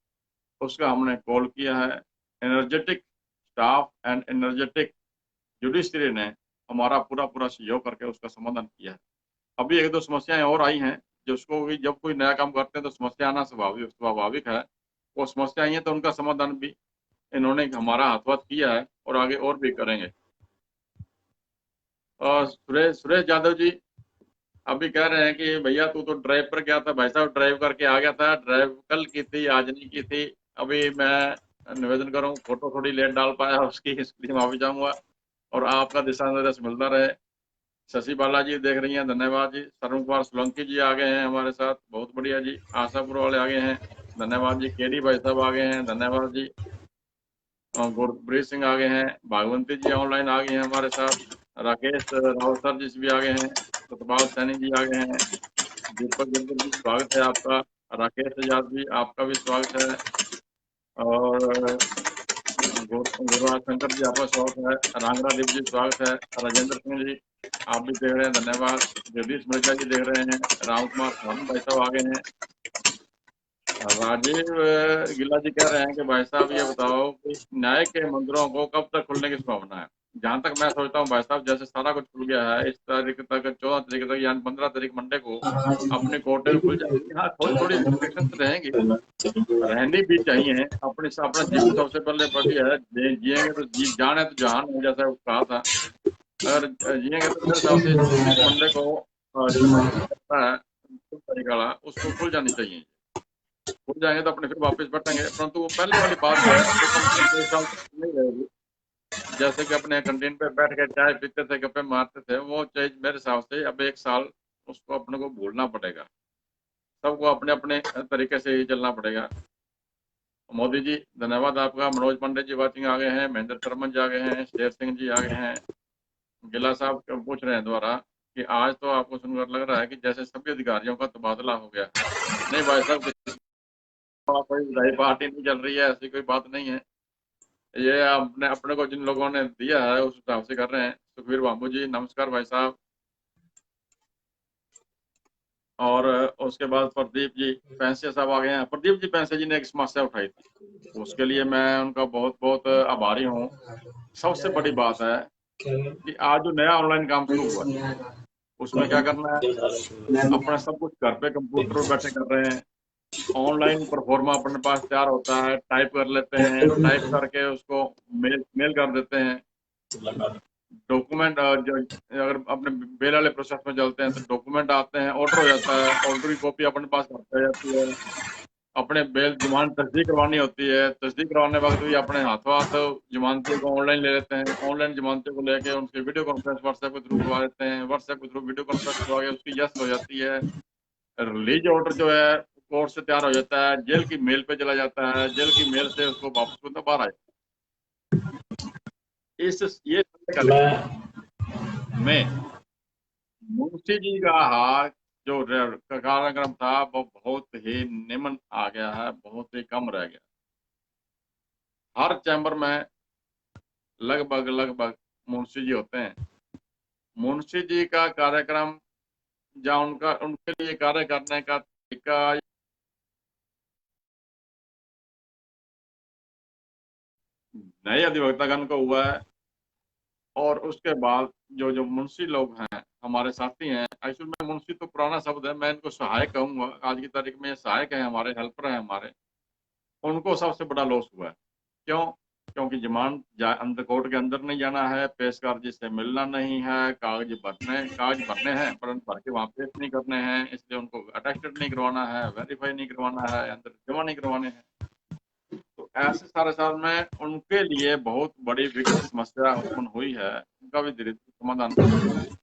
उसका हमने कॉल किया है। Energetic staff and energetic judiciary ने हमारा पूरा पूरा सहयोग करके उसका समाधान किया है। अभी एक दो समस्याएं और आई हैं जिसको भी जब कोई नया काम करते हैं तो समस्या आना स्वाभाविक है। वो समस्या आई है तो उनका समाधान भी इन्होंने हमारा हाथवाथ किया है और आगे और भी करेंगे। और सुरेश यादव जी अभी कह रहे हैं कि भैया तू तो ड्राइव पर गया था। भाई साहब ड्राइव करके आ गया था, ड्राइव कल की थी आज नहीं की थी। अभी मैं निवेदन करूँ फोटो थोड़ी लेट डाल पाया उसकी, इसके लिए माफी चाहूंगा और आपका दिशा निर्देश मिलता रहे। शशि बालाजी देख रही हैं, धन्यवाद जी। शरण कुमार सोलंकी जी आ गए हैं हमारे साथ, बहुत बढ़िया जी। आशापुर वाले आ गए हैं, धन्यवाद जी। केडी भाई साहब आ गए हैं, धन्यवाद जी। गुरप्रीत सिंह आ गए हैं, भागवंती जी ऑनलाइन आ गए हैं हमारे साथ, राकेश रावत सर जी भी आ गए हैं, सतपाल सैनी जी आ गए हैं, दीपक जल्दी जी स्वागत है आपका, राकेश आजाद जी आपका भी स्वागत है और गुरुराज शंकर जी आपका स्वागत है, रांगरा देव जी स्वागत है, राजेंद्र सिंह जी आप भी देख रहे हैं, धन्यवाद। जगदीश मिर्जा जी देख रहे हैं, राम कुमार सोहन भाई साहब आ गए हैं। राजीव गिल्ला जी कह रहे हैं कि भाई साहब ये बताओ कि न्याय के मंदिरों को कब तक खुलने की संभावना है। जहां तक मैं सोचता हूँ भाई साहब जैसे सारा कुछ खुल गया है इस तारीख तक 14 तारीख तक यानी 15 तारीख मंडे को अपनी कोर्टें खुल जाएगी। हाँ थोड़ी थोड़ी रिस्ट्रिक्शन तो रहेंगी, रहनी भी चाहिए। अपना जीवन सबसे पहले बढ़िया है, जिएंगे तो जान है तो जहान है जैसा कहा था। अगर जिएंगे तो मेरे हिसाब से इस मंडे को जो है तारीख वाला उसको खुल जानी चाहिए। खुल जाएंगे तो अपने फिर वापस बैठेंगे, परंतु वो पहले वाली बात जो है वो कंटिन्यू मेरे हिसाब से नहीं रहेगी। जैसे कि अपने कैंटीन पे बैठ के चाय पीते थे, गप्पे मारते थे, वो चीज मेरे हिसाब से अब एक साल उसको अपने को भूलना पड़ेगा। सबको अपने अपने तरीके से ही चलना पड़ेगा। मोदी जी धन्यवाद आपका। मनोज पांडे जी वाचिंग आ गए हैं, महेंद्र शर्मा जी आ गए हैं, शेर सिंह जी आ गए हैं। गिला साहब पूछ रहे हैं द्वारा कि आज तो आपको सुनकर लग रहा है कि जैसे सभी अधिकारियों का तबादला हो गया। नहीं भाई साहब, कोई नई पार्टी नहीं चल रही है, ऐसी कोई बात नहीं है। ये अपने अपने को जिन लोगों ने दिया है उस हिसाब से कर रहे हैं। सुखवीर बाबू जी नमस्कार भाई साहब। और उसके बाद प्रदीप जी पैंसे साहब आ गए हैं। प्रदीप जी पैंसे जी ने एक समस्या उठाई थी, उसके लिए मैं उनका बहुत बहुत आभारी हूँ। सबसे बड़ी बात है कि आज जो नया ऑनलाइन काम शुरू हुआ है उसमें क्या करना है, अपना सब कुछ घर पे कंप्यूटर पर बैठे कर रहे हैं। ऑनलाइन परफॉर्मा अपने पास तैयार होता है, टाइप कर लेते हैं, टाइप करके उसको मेल मेल कर देते हैं। डॉक्यूमेंट जो अगर अपने बेल वाले प्रोसेस में चलते हैं तो डॉक्यूमेंट आते हैं, ऑर्डर हो जाता है, ऑर्डर की कॉपी अपने पास आ जाती है। अपने बेल जमानत तस्दीक करवानी होती है, तस्दीक करवाने वक्त भी अपने हाथों हाथ जमानती को ऑनलाइन ले लेते हैं। ऑनलाइन जमानती को लेके उनसे वीडियो कॉन्फ्रेंस व्हाट्सएप के थ्रू करवा देते हैं, व्हाट्सएप के थ्रू वीडियो कॉन्फ्रेंस करवा के उसकी यस हो जाती है। रिलीज ऑर्डर जो है कोर्ट से तैयार हो जाता है, जेल की मेल पे चला जाता है, जेल की मेल से उसको वापस मतलब बाहर आ इस ये में मुंशी जी का हाथ जो कार्यक्रम था वो बहुत ही निम्न आ गया है, बहुत ही कम रह गया। हर चैम्बर में लगभग मुंशी जी होते हैं। मुंशी जी का कार्यक्रम या उनका उनके लिए कार्य करने का तरीका नए अधिवक्तागण को हुआ है। और उसके बाद जो जो मुंशी लोग हैं हमारे साथी हैं, एक्चुअल में मुंशी तो पुराना शब्द है, मैं इनको सहायक कहूंगा। आज की तारीख में ये सहायक है, हमारे हेल्पर हैं हमारे। उनको सबसे बड़ा लॉस हुआ है। क्यों? क्योंकि जमानत अंदर कोर्ट के अंदर नहीं जाना है, पेशकार जी से मिलना नहीं है, कागज भरने हैं परंतु भर के वहाँ पेश नहीं करने हैं, इसलिए उनको अटेस्टेड नहीं करवाना है, वेरीफाई नहीं करवाना है, अंदर जमा नहीं करवाने हैं। तो ऐसे सारे साल में उनके लिए बहुत बड़ी विकट समस्या उत्पन्न हुई है। उनका भी धीरे धीरे समाधान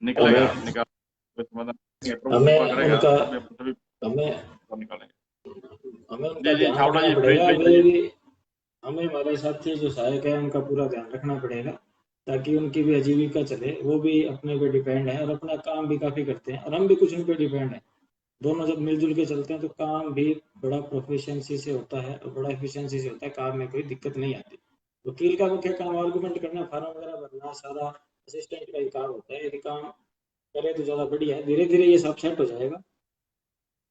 निकलेगा, हमें समाधान प्रभु कृपा हमें करेगा, उनका सभी अपने सभी हमें निकालेंगे। हमें उनका जी जी ध्यान छावड़ा रखना जी पड़ेगा। Please way please. भी हमें हमारे साथी जो सहायक है उनका पूरा ध्यान रखना पड़ेगा, ताकि उनकी भी आजीविका चले। वो भी अपने पे डिपेंड है और अपना काम भी काफी करते हैं और हम भी कुछ उन पे डिपेंड है। दोनों जब मिलजुल के चलते हैं तो काम भी बड़ा प्रोफिशिएंसी से होता है और बड़ा एफिशिएंसी से होता है, काम में कोई दिक्कत नहीं आती। वकील का मुख्य काम आर्गुमेंट करना, फार्म वगैरह भरना, सारा असिस्टेंट का ही काम होता है। यदि काम करे तो ज्यादा बढ़िया है, धीरे धीरे ये सब सेट हो जाएगा।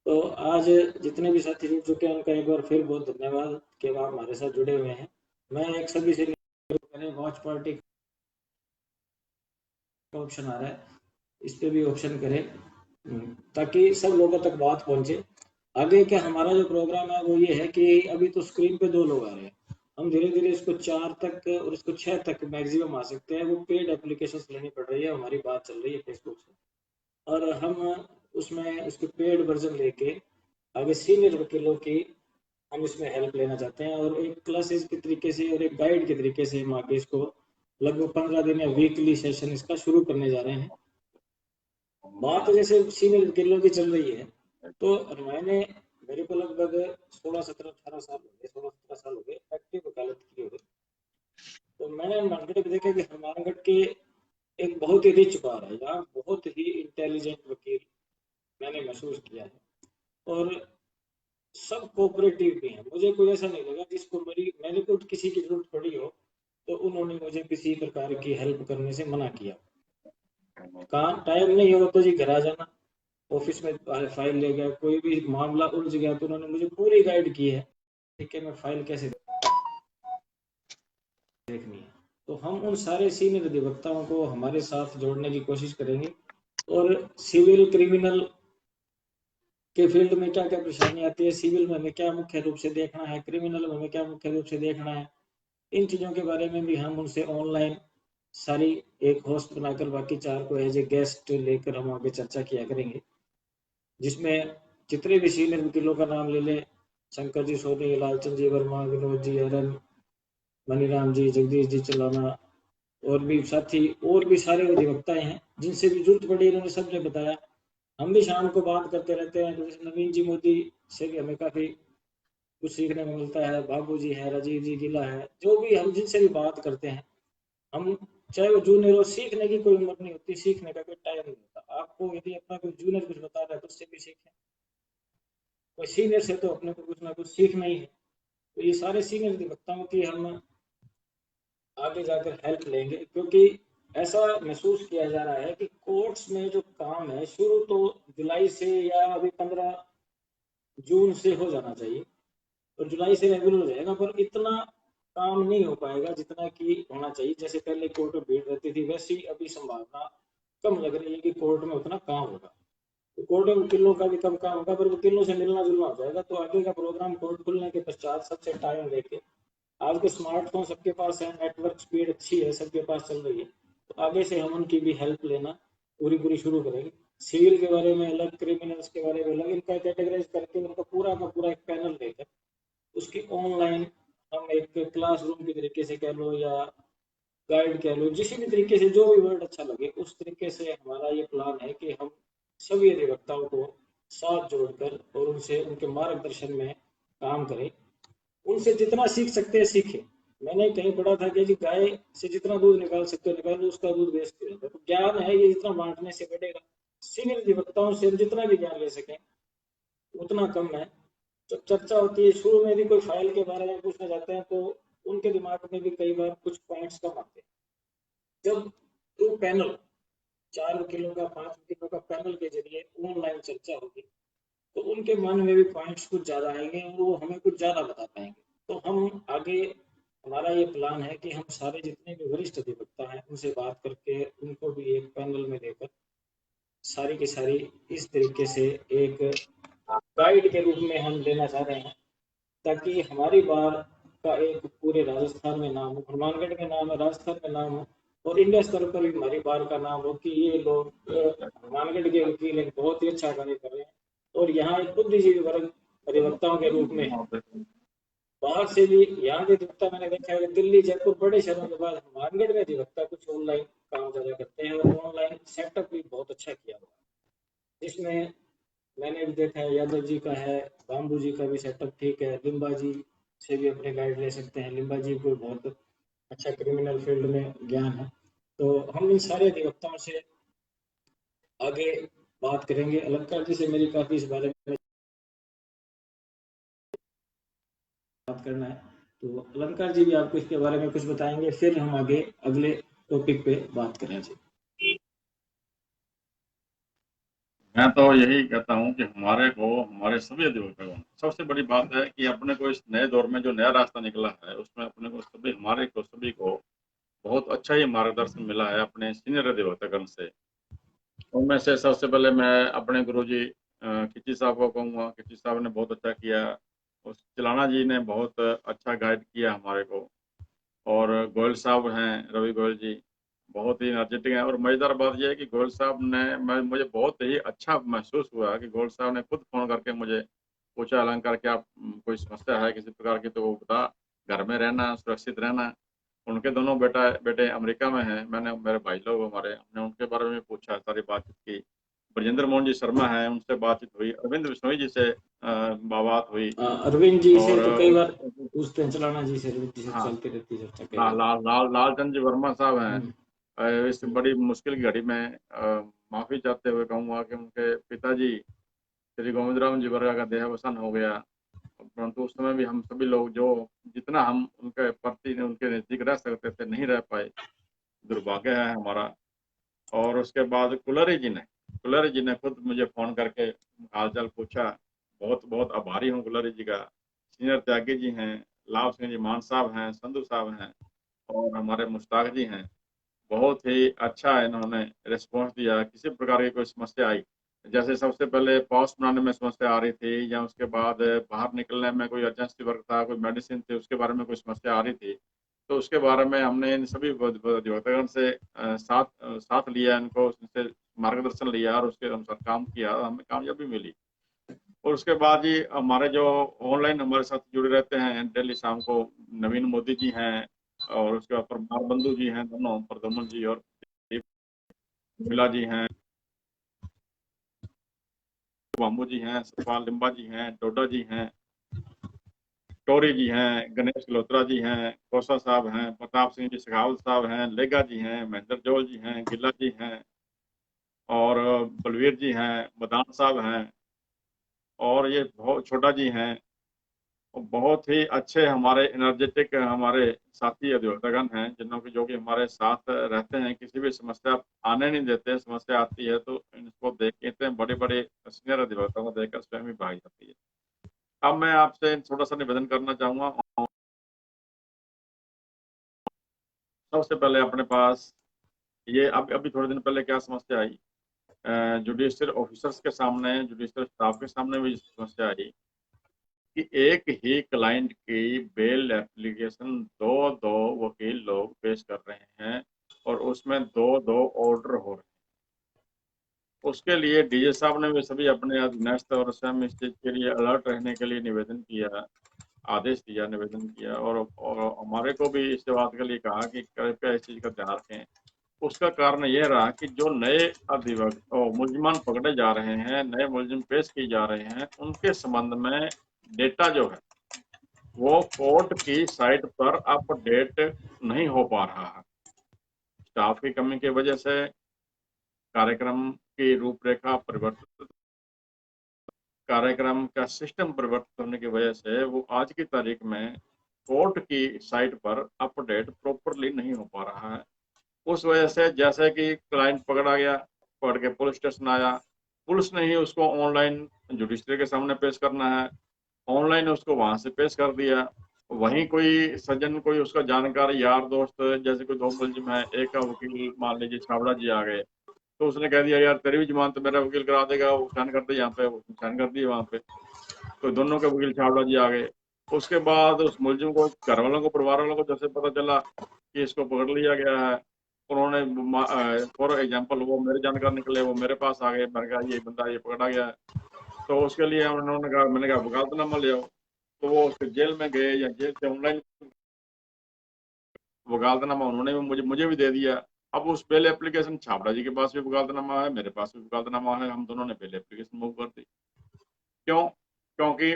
तो आज जितने भी साथी जुड़ चुके हैं उनका एक बार फिर बहुत धन्यवाद कि आप हमारे साथ जुड़े हुए हैं। मैं एक सभी से वॉच पार्टी का ऑप्शन आ रहा है, इस पे भी ऑप्शन करें ताकि सब लोगों तक बात पहुंचे। आगे क्या हमारा जो प्रोग्राम है वो ये है कि अभी तो स्क्रीन पे 2 लोग आ रहे हैं, हम धीरे धीरे इसको 4 तक और इसको 6 तक मैक्सिमम आ सकते हैं। वो पेड एप्लीकेशन लेनी पड़ रही है, हमारी बात चल रही है फेसबुक से, और हम उसमें उसके पेड वर्जन लेके आगे सीनियर वकीलों की हम इसमें हेल्प लेना चाहते हैं। और एक क्लासेस के तरीके से और एक गाइड के तरीके से हम आगे इसको लगभग 15 दिन या वीकली सेशन इसका शुरू करने जा रहे हैं। बात जैसे सीनियर वकीलों की चल रही है, तो मेरे को लगभग 16 17 18 साल हो गए, 16 17 साल हो गए एक्टिव वकालत की हुए। तो मैंने मार्केट में देखा कि हनुमानगढ़ के एक बहुत ही रिच बार है, यहाँ बहुत ही इंटेलिजेंट वकील मैंने महसूस किया है और सब कोऑपरेटिव भी हैं। मुझे कोई ऐसा नहीं लगा जिसको मेरे को किसी की जरूरत पड़ी हो तो उन्होंने मुझे किसी प्रकार की हेल्प करने से मना किया। काम टाइम नहीं हो तो जी घर आ जाना, ऑफिस में फाइल ले गया, कोई भी मामला उलझ गया तो उन्होंने मुझे पूरी गाइड की है ठीक है मैं फाइल कैसे देखनी है। तो हम उन सारे सीनियर अधिवक्ताओं को हमारे साथ जोड़ने की कोशिश करेंगे और सिविल क्रिमिनल के फील्ड में क्या क्या परेशानी आती है, सिविल में हमें क्या मुख्य रूप से देखना है, क्रिमिनल में हमें क्या मुख्य रूप से देखना है, इन चीजों के बारे में भी हम उनसे ऑनलाइन सारी एक होस्ट बनाकर बाकी 4 को एज ए गेस्ट लेकर हम आगे चर्चा किया करेंगे, जिसमें जितने भी सीनियर वकीलों का नाम ले ले, शंकर जी सोनी, लालचंद जी वर्मा, विनोद जी हरन, मनीराम जी, जगदीश जी चलाना और भी साथी और भी सारे अधिवक्ता हैं जिनसे भी जरूरत पड़ी इन्होंने सबने बताया। हम भी शाम को बात करते रहते हैं, तो जैसे नवीन जी मोदी से भी हमें काफी कुछ सीखने को मिलता है, बाबू जी है, राजीव जी गिला है, जो भी हम जिनसे भी बात करते हैं, हम चाहे वो जूनियर हो, सीखने की कोई उम्र नहीं होती, सीखने का कोई टाइम नहीं होता। आपको यदि अपना कोई जूनियर कुछ बता रहा है तो उससे भी सीखें, कोई सीनियर से तो अपने को कुछ ना कुछ सीखना ही है। तो ये सारे सीनियर अधिवक्ताओं की हम आगे जाकर हेल्प लेंगे, क्योंकि ऐसा महसूस किया जा रहा है कि कोर्ट्स में जो काम है शुरू तो जुलाई से या अभी 15 जून से हो जाना चाहिए और जुलाई से रेगुलर हो जाएगा, पर इतना काम नहीं हो पाएगा जितना कि होना चाहिए। जैसे पहले कोर्ट में भीड़ रहती थी वैसी अभी संभावना कम लग रही है कि कोर्ट में उतना काम होगा। तो कोर्ट में वकीलों का भी कम काम होगा, पर वकीलों से मिलना जुलना हो जाएगा। तो आगे का प्रोग्राम कोर्ट खुलने के पश्चात सबसे टाइम लेके, आज के स्मार्टफोन सबके पास है, नेटवर्क स्पीड अच्छी है, सबके पास चल रही है, तो आगे से हम उनकी भी हेल्प लेना पूरी पूरी शुरू करेंगे। सिविल के बारे में अलग, क्रिमिनल्स के बारे में अलग, इनका कैटेगराइज करके उनका पूरा का पूरा एक पैनल लेकर उसकी ऑनलाइन हम एक क्लासरूम के तरीके से कह लो या गाइड कह लो, जिस भी तरीके से जो भी वर्ड अच्छा लगे उस तरीके से हमारा ये प्लान है कि हम सभी अधिवक्ताओं को साथ जोड़कर और उनसे उनके मार्गदर्शन में काम करें, उनसे जितना सीख सकते हैं सीखें। मैंने कहीं पढ़ा था कि जी गाय से जितना दूध निकाल सकते हो निकालो, उसका दूध बेचते रहते। तो ज्ञान है ये जितना बांटने से बढ़ेगा, सीनियर अधिवक्ताओं से हम जितना भी ज्ञान ले सकें उतना कम है। जब चर्चा होती है शुरू में भी कोई फाइल के बारे में पूछना चाहते हैं तो उनके दिमाग में भी कई बार कुछ पॉइंट्स कम आते हैं। जब थ्रू पैनल 4 वकीलों का 5 वकीलों का पैनल के जरिए ऑनलाइन चर्चा होगी तो उनके मन में भी पॉइंट्स कुछ ज्यादा आएंगे और वो हमें कुछ ज्यादा बता पाएंगे। तो हम आगे हमारा ये प्लान है कि हम सारे जितने भी वरिष्ठ अधिवक्ता हैं उनसे बात करके उनको भी एक पैनल में लेकर सारी की सारी इस तरीके से एक गाइड के रूप में हम लेना चाह रहे हैं, ताकि हमारी बार का एक पूरे राजस्थान में नाम हो, हनुमानगढ़ में नाम है, राजस्थान में नाम हो, और इंडिया स्तर पर भी हमारी बार का नाम हो कि ये लोग हनुमानगढ़ के वकील एक बहुत ही अच्छा कार्य कर रहे हैं। और यहाँ एक बुद्धिजीवी वर्ग अधिवक्ताओं के रूप में बाहर से भी यहाँ के अधिवक्ता मैंने देखा है, दिल्ली जयपुर बड़े शहरों के बाद हनुमानगढ़ में अधिवक्ता कुछ ऑनलाइन काम ज्यादा करते हैं, और ऑनलाइन सेटअप भी बहुत अच्छा किया हुआ है, जिसमें मैंने भी देखा है यादव जी का है, बाम्बू जी का भी सेटअप ठीक है, लिम्बा जी से भी अपने गाइड ले सकते हैं, लिम्बा जी को बहुत अच्छा क्रिमिनल फील्ड में ज्ञान है। तो हम इन सारे अधिवक्ताओं से आगे बात करेंगे। अलंकार जी से मेरी काफी इस बारे में बात करना है, तो अलंकार जी भी आपको इसके बारे में कुछ बताएंगे, फिर हम आगे अगले टॉपिक पे बात करें जी। मैं तो यही कहता हूँ कि हमारे को, हमारे सभी अधिवक्ताओं, सबसे बड़ी बात है कि अपने को इस नए दौर में जो नया रास्ता निकला है उसमें अपने को सभी, हमारे को सभी को बहुत अच्छा ही मार्गदर्शन मिला है अपने सीनियर अधिवक्तागण से। उनमें से सबसे पहले मैं अपने गुरुजी खिची साहब को कहूँगा। खिची साहब ने बहुत अच्छा किया, उस चिलाना जी ने बहुत अच्छा गाइड किया हमारे को, और गोयल साहब हैं, रवि गोयल जी, बहुत ही एनर्जेटिक हैं। और मज़ेदार बात यह है कि गोयल साहब ने, मुझे बहुत ही अच्छा महसूस हुआ कि गोयल साहब ने खुद फ़ोन करके मुझे पूछा, अलंकार क्या कोई समस्या है किसी प्रकार की, तो वो बता, घर में रहना, सुरक्षित रहना। उनके दोनों बेटे अमेरिका में हैं, मैंने, मेरे भाई लोग हमारे, हमने उनके बारे में पूछा, सारी बातचीत की। ब्रजेंद्र मोहन जी शर्मा हैं, उनसे बातचीत हुई। अरविंद बिश्नोई जी से बात हुई। अरविंद जी से और तो कई बार पूछते हैं, चलाना जी से, अरविंद जी से हाँ, चलती रहती है चर्चा कई बार। लालचंद जी वर्मा साहब हैं। हम्म, इस बड़ी मुश्किल घड़ी में माफ़ी चाहते हुए कहूँगा कि उनके पिताजी श्री गोविंदराम जी वर्मा का देहावसान हो गया, परंतु उस समय भी हम सभी लोग जो, जितना हम उनके प्रति, उनके नज़दीक रह सकते थे, नहीं रह पाए, दुर्भाग्य है हमारा। और उसके बाद कुलरी जी ने खुद मुझे फ़ोन करके हालचाल पूछा। बहुत बहुत आभारी हूँ कुलरी जी का। सीनियर त्यागी जी हैं, लाभ सिंह जी मान साहब हैं, संधू साहब हैं, और हमारे मुश्ताक जी हैं। बहुत ही अच्छा इन्होंने रिस्पॉन्स दिया, किसी प्रकार की कोई समस्या आई, जैसे सबसे पहले पास बनाने में समस्या आ रही थी, या उसके बाद बाहर निकलने में कोई अर्जेंसी वर्क था, कोई मेडिसिन थी, उसके बारे में कोई समस्या आ रही थी, तो उसके बारे में हमने इन सभी अधिवक्तागण से साथ लिया, इनको उनसे मार्गदर्शन लिया और उसके अनुसार काम किया, हमें कामयाबी मिली। और उसके बाद ही हमारे जो ऑनलाइन हमारे साथ जुड़े रहते हैं डेली शाम को, नवीन मोदी जी हैं, और उसके बाद परमार बंधु जी हैं, दोनों प्रदमन जी और मिला जी हैं, बामू जी हैं, सतपाल लिम्बा जी हैं, डोडा जी हैं, टोरी जी हैं, गणेश गलोत्रा जी हैं, कोसा साहब हैं, प्रताप सिंह जी शेखावत साहब हैं, लेगा जी हैं, महेंद्र जोल जी हैं, गिल्ला जी हैं, और बलवीर जी हैं, मदान साहब हैं, और ये बहुत छोटा जी हैं। और बहुत ही अच्छे हमारे एनर्जेटिक हमारे साथी अधिवक्तागण हैं, जिनों की, जो कि हमारे साथ रहते हैं, किसी भी समस्या आने नहीं देते। समस्या आती है तो इनको देखते हैं, बड़े बड़े सीनियर अधिवक्ताओं को देखकर स्वयं ही भाग जाती है। अब मैं आपसे थोड़ा सा निवेदन करना चाहूँगा। सबसे पहले अपने पास ये, अब अभी थोड़े दिन पहले क्या समस्या आई, जुडिशियल ऑफिसर्स के सामने, जुडिशियल स्टाफ के सामने भी समस्या आई कि एक ही क्लाइंट की बेल एप्लीकेशन दो दो वकील लोग पेश कर रहे हैं, और उसमें दो दो ऑर्डर हो रहे हैं। उसके लिए डीजे साहब ने भी सभी अपने अधीनस्थ और स्वयं इस चीज के लिए अलर्ट रहने के लिए निवेदन किया, आदेश दिया, निवेदन किया, और हमारे को भी इस बात के लिए कहा कि कृपया इस चीज का ध्यान रखें। उसका कारण यह रहा कि जो नए अधिवक्त मुलजिमान पकड़े जा रहे हैं, नए मुलजिम पेश किए जा रहे हैं, उनके संबंध में डेटा जो है वो कोर्ट की साइट पर अपडेट नहीं हो पा रहा है। स्टाफ की कमी की वजह से, कार्यक्रम की रूपरेखा परिवर्तित, कार्यक्रम का सिस्टम परिवर्तित होने की वजह से वो आज की तारीख में कोर्ट की साइट पर अपडेट प्रॉपरली नहीं हो पा रहा है। उस वजह से जैसे कि क्लाइंट पकड़ा गया, पकड़ के पुलिस स्टेशन आया, पुलिस ने ही उसको ऑनलाइन जुडिशरी के सामने पेश करना है, ऑनलाइन उसको वहां से पेश कर दिया। वहीं कोई सज्जन, कोई उसका जानकार यार दोस्त, जैसे कोई दो मुलजिम है, एक का वकील मान लीजिए छाबड़ा जी आ गए, तो उसने कह दिया यार तेरी भी जमानत मेरा वकील करा देगा, वो साइन कर दे यहाँ पे, वो साइन कर दिए वहाँ पे, तो दोनों के वकील छाबड़ा जी आ गए। उसके बाद उस मुलजिम को, घर वालों को, परिवार वालों को जैसे पता चला कि इसको पकड़ लिया गया है, उन्होंने फॉर एग्जाम्पल वो मेरे जानकार निकले, वो मेरे पास आ गए, मैंने कहा ये बंदा ये पकड़ा गया है, तो उसके लिए उन्होंने कहा, मैंने कहा वकालतनामा ले आओ, तो वो उसके जेल में गए या जेल से ऑनलाइन वकालतनामा उन्होंने भी मुझे भी दे दिया। अब उस बेल एप्लीकेशन छाबड़ा जी के पास भी वकालतनामा है, मेरे पास भी वकालतनामा है, हम दोनों ने बेल एप्लीकेशन मूव कर दी। क्यों? क्योंकि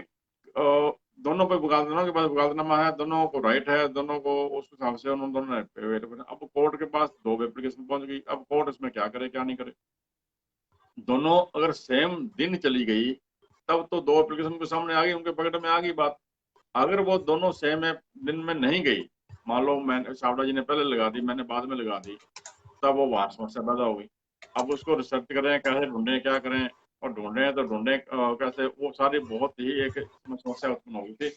दोनों पे दोनों के पास वकालतनामा है, दोनों को राइट है, दोनों को उस हिसाब से उन्होंने दोनों ने। अब कोर्ट के पास दो एप्लीकेशन पहुंच गई, अब कोर्ट इसमें क्या करे क्या नहीं करे। दोनों अगर सेम दिन चली गई तब तो दो एप्लीकेशन के सामने आ गई, उनके पकड़ में आ गई बात। अगर वो दोनों सेम दिन में नहीं गई, मान लो मैंने, छाबड़ा जी ने पहले लगा दी, मैंने बाद में लगा दी, तब वो वहां समस्या पैदा हो गई। अब उसको रिसर्च करें, कैसे ढूंढें, क्या करें, और ढूंढें तो ढूंढें कैसे, वो सारी बहुत ही एक समस्या उत्पन्न हो गई थी।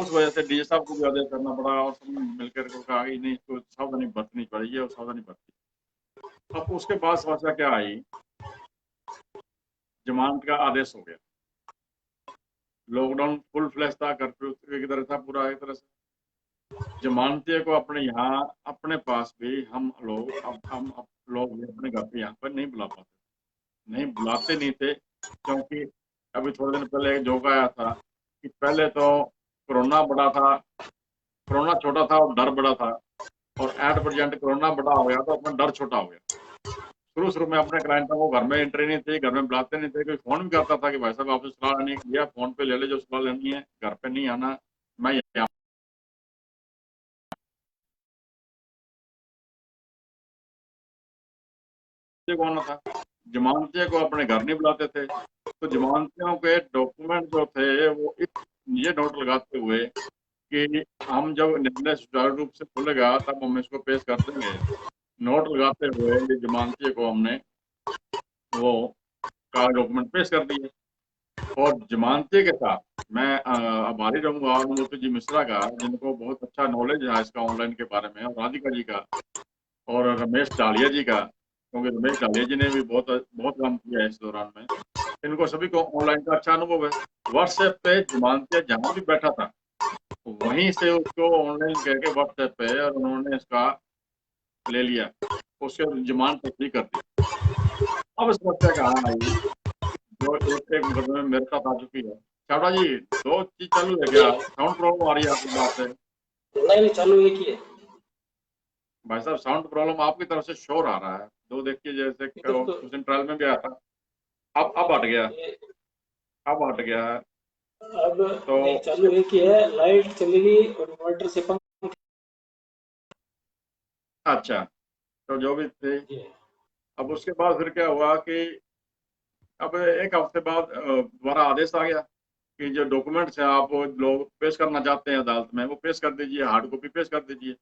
उस वजह से डीजी साहब को भी आदेश करना पड़ा और सब मिलकर को कहा कि नहीं, इसको सावधानी बरतनी पड़ेगी, और सावधानी बरती। अब उसके बाद समस्या क्या आई, जमानत का आदेश हो गया, लॉकडाउन फुल फ्लैश था, कर्फ्यू की तरह था पूरा एक तरह से। जमानती को अपने यहाँ अपने पास भी हम लोग, अब हम लोग भी अपने घर पे यहाँ पर नहीं बुला पाते, नहीं बुलाते नहीं थे, क्योंकि अभी थोड़े दिन पहले एक जोक आया था कि पहले तो कोरोना बड़ा था, कोरोना छोटा था और डर बड़ा था, और एट प्रेजेंट कोरोना बड़ा हो गया तो अपना डर छोटा हो गया। शुरू शुरू में अपने क्लाइंटों को घर में एंट्री नहीं थी, घर में बुलाते नहीं थे, कोई फोन भी करता था कि भाई साहब आपसे सलाह लेनी है, फोन पे ले ले जो सलाह लेनी है, घर पे नहीं आना, मैं यहाँ कौन था। जमानती को अपने घर नहीं बुलाते थे, तो जमानतियों के डॉक्यूमेंट जो थे वो ये नोट लगाते हुए कि हम जब निर्णय सुचारू रूप से खुलेगा तब हम इसको पेश कर देंगे, नोट लगाते हुए ये जमानती को हमने वो कागज डॉक्यूमेंट पेश कर दिए। और जमानती के साथ मैं आभारी रहूंगा अनुमति जी मिश्रा का, जिनको बहुत अच्छा नॉलेज है इसका ऑनलाइन के बारे में, और राधिका जी का, और रमेश डालिया जी का, क्योंकि रमेश डालिया जी ने भी बहुत बहुत काम किया है इस दौरान में। इनको सभी को ऑनलाइन का अच्छा अनुभव है। व्हाट्सएप पे जमानती जहां भी बैठा था वहीं से उसको ऑनलाइन कह के व्हाट्सएप पे, और उन्होंने इसका ले लिया, उसके जमानत तस्दीक कर दी। अब समस्या कहाँ आई, जो एक एक मुकदमे में मेरे साथ आ चुकी है। छाबड़ा जी, दो चीज चालू है क्या? साउंड प्रॉब्लम आ रही है आपकी बात से? नहीं नहीं, चालू एक ही है। भाई साहब, साउंड प्रॉब्लम आपकी तरफ से शोर आ रहा है, दो देखिए, जैसे इधर तो उस दिन ट्रायल में भी आया था। अब हट गया, ये अब हट गया है। अब तो नहीं, चालू एक ही है, लाइट चली गई और इन्वर्टर से पंखा। अच्छा, तो जो भी थे, ये अब उसके बाद फिर क्या हुआ कि अब एक हफ्ते बाद दोबारा आदेश आ गया कि जो डॉक्यूमेंट्स हैं आप लोग पेश करना चाहते हैं अदालत में, वो पेश कर दीजिए, हार्ड कॉपी पेश कर दीजिए।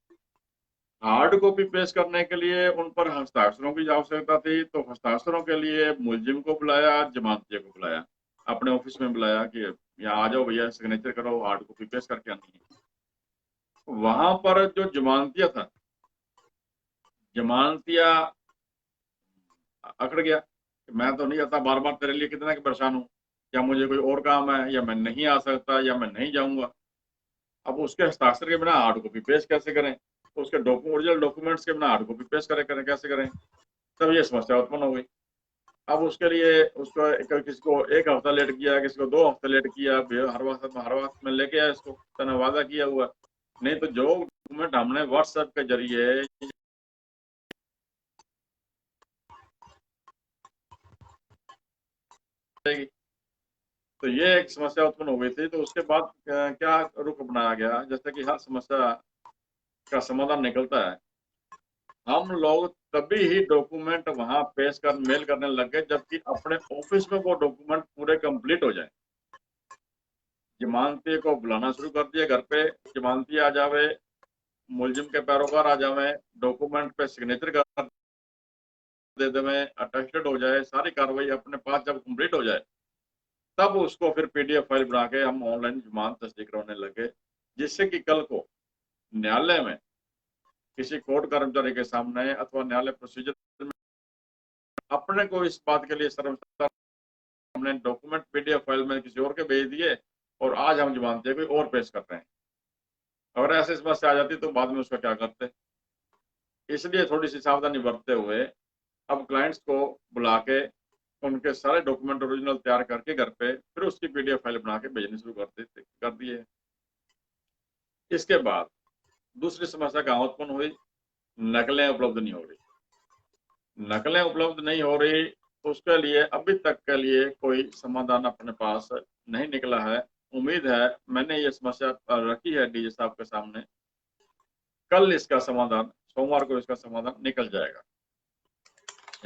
हार्ड कॉपी पेश करने के लिए उन पर हस्ताक्षरों की आवश्यकता थी, तो हस्ताक्षरों के लिए मुलजिम को बुलाया, जमानती को बुलाया, अपने ऑफिस में बुलाया कि यहाँ आ जाओ भैया, सिग्नेचर करो, हार्ड कॉपी पेश करके आनी है। वहां पर जो जमानतिया था, जमानतिया अकड़ गया कि मैं तो नहीं आता, बार बार तेरे लिए कितना परेशान हूँ, या मुझे कोई और काम है, या मैं नहीं आ सकता, या मैं नहीं जाऊंगा। अब उसके हस्ताक्षर के बिना हार्ड कॉपी पेश कैसे करें, तो उसके ओरिजिनल डॉक्यूमेंट्स के बिना हार्ड कॉपी पेश करें कैसे करें, तब ये समस्या उत्पन्न हो गई। अब उसके लिए उसको किसी को एक हफ्ता लेट किया, किसी को 2 हफ्ते लेट किया, हर वक्त में लेके आया इसको, तने वादा किया हुआ। नहीं तो जो डॉक्यूमेंट हमने व्हाट्सएप के जरिए तो ये एक समस्या उत्पन्न हो गई थी। तो उसके बाद क्या रुख अपनाया गया, जैसे कि हर समस्या का समाधान निकलता है, हम लोग तभी ही डॉक्यूमेंट वहां पेश कर मेल करने लग गए जबकि अपने ऑफिस में वो डॉक्यूमेंट पूरे कंप्लीट हो जाए। जमानती को बुलाना शुरू कर दिया घर पे, जमानती आ जावे, मुलजिम के पैरोकार आ जावे, डॉक्यूमेंट पे सिग्नेचर कर दे देवे, अटेस्टेड हो जाए, सारी कार्रवाई अपने पास जब कंप्लीट हो जाए तब उसको फिर पीडीएफ फाइल बना के हम ऑनलाइन जमानत तस्दीक करवाने लगे, जिससे कि कल को न्यायालय में किसी कोर्ट कर्मचारी के सामने अथवा न्यायालय प्रोसीजर में अपने को इस बात के लिए सर्वसम्मत, हमने डॉक्यूमेंट पीडीएफ फाइल में किसी और के भेज दिए, और आज हम जो मानते हैं कोई और पेश कर रहे हैं। अगर ऐसी समस्या आ जाती तो बाद में उसका क्या करते। इसलिए थोड़ी सी सावधानी बरतते हुए अब क्लाइंट्स को बुला के उनके सारे डॉक्यूमेंट ओरिजिनल तैयार करके घर पे फिर उसकी पीडीएफ फाइल बना के भेजनी शुरू कर दिए। इसके बाद दूसरी समस्या कहाँ उत्पन्न हुई, नकलें उपलब्ध नहीं हो रही। नकलें उपलब्ध नहीं हो रही, उसके लिए अभी तक के लिए कोई समाधान अपने पास नहीं निकला है। उम्मीद है, मैंने ये समस्या रखी है डीजे साहब के सामने, कल इसका समाधान, सोमवार को इसका समाधान निकल जाएगा।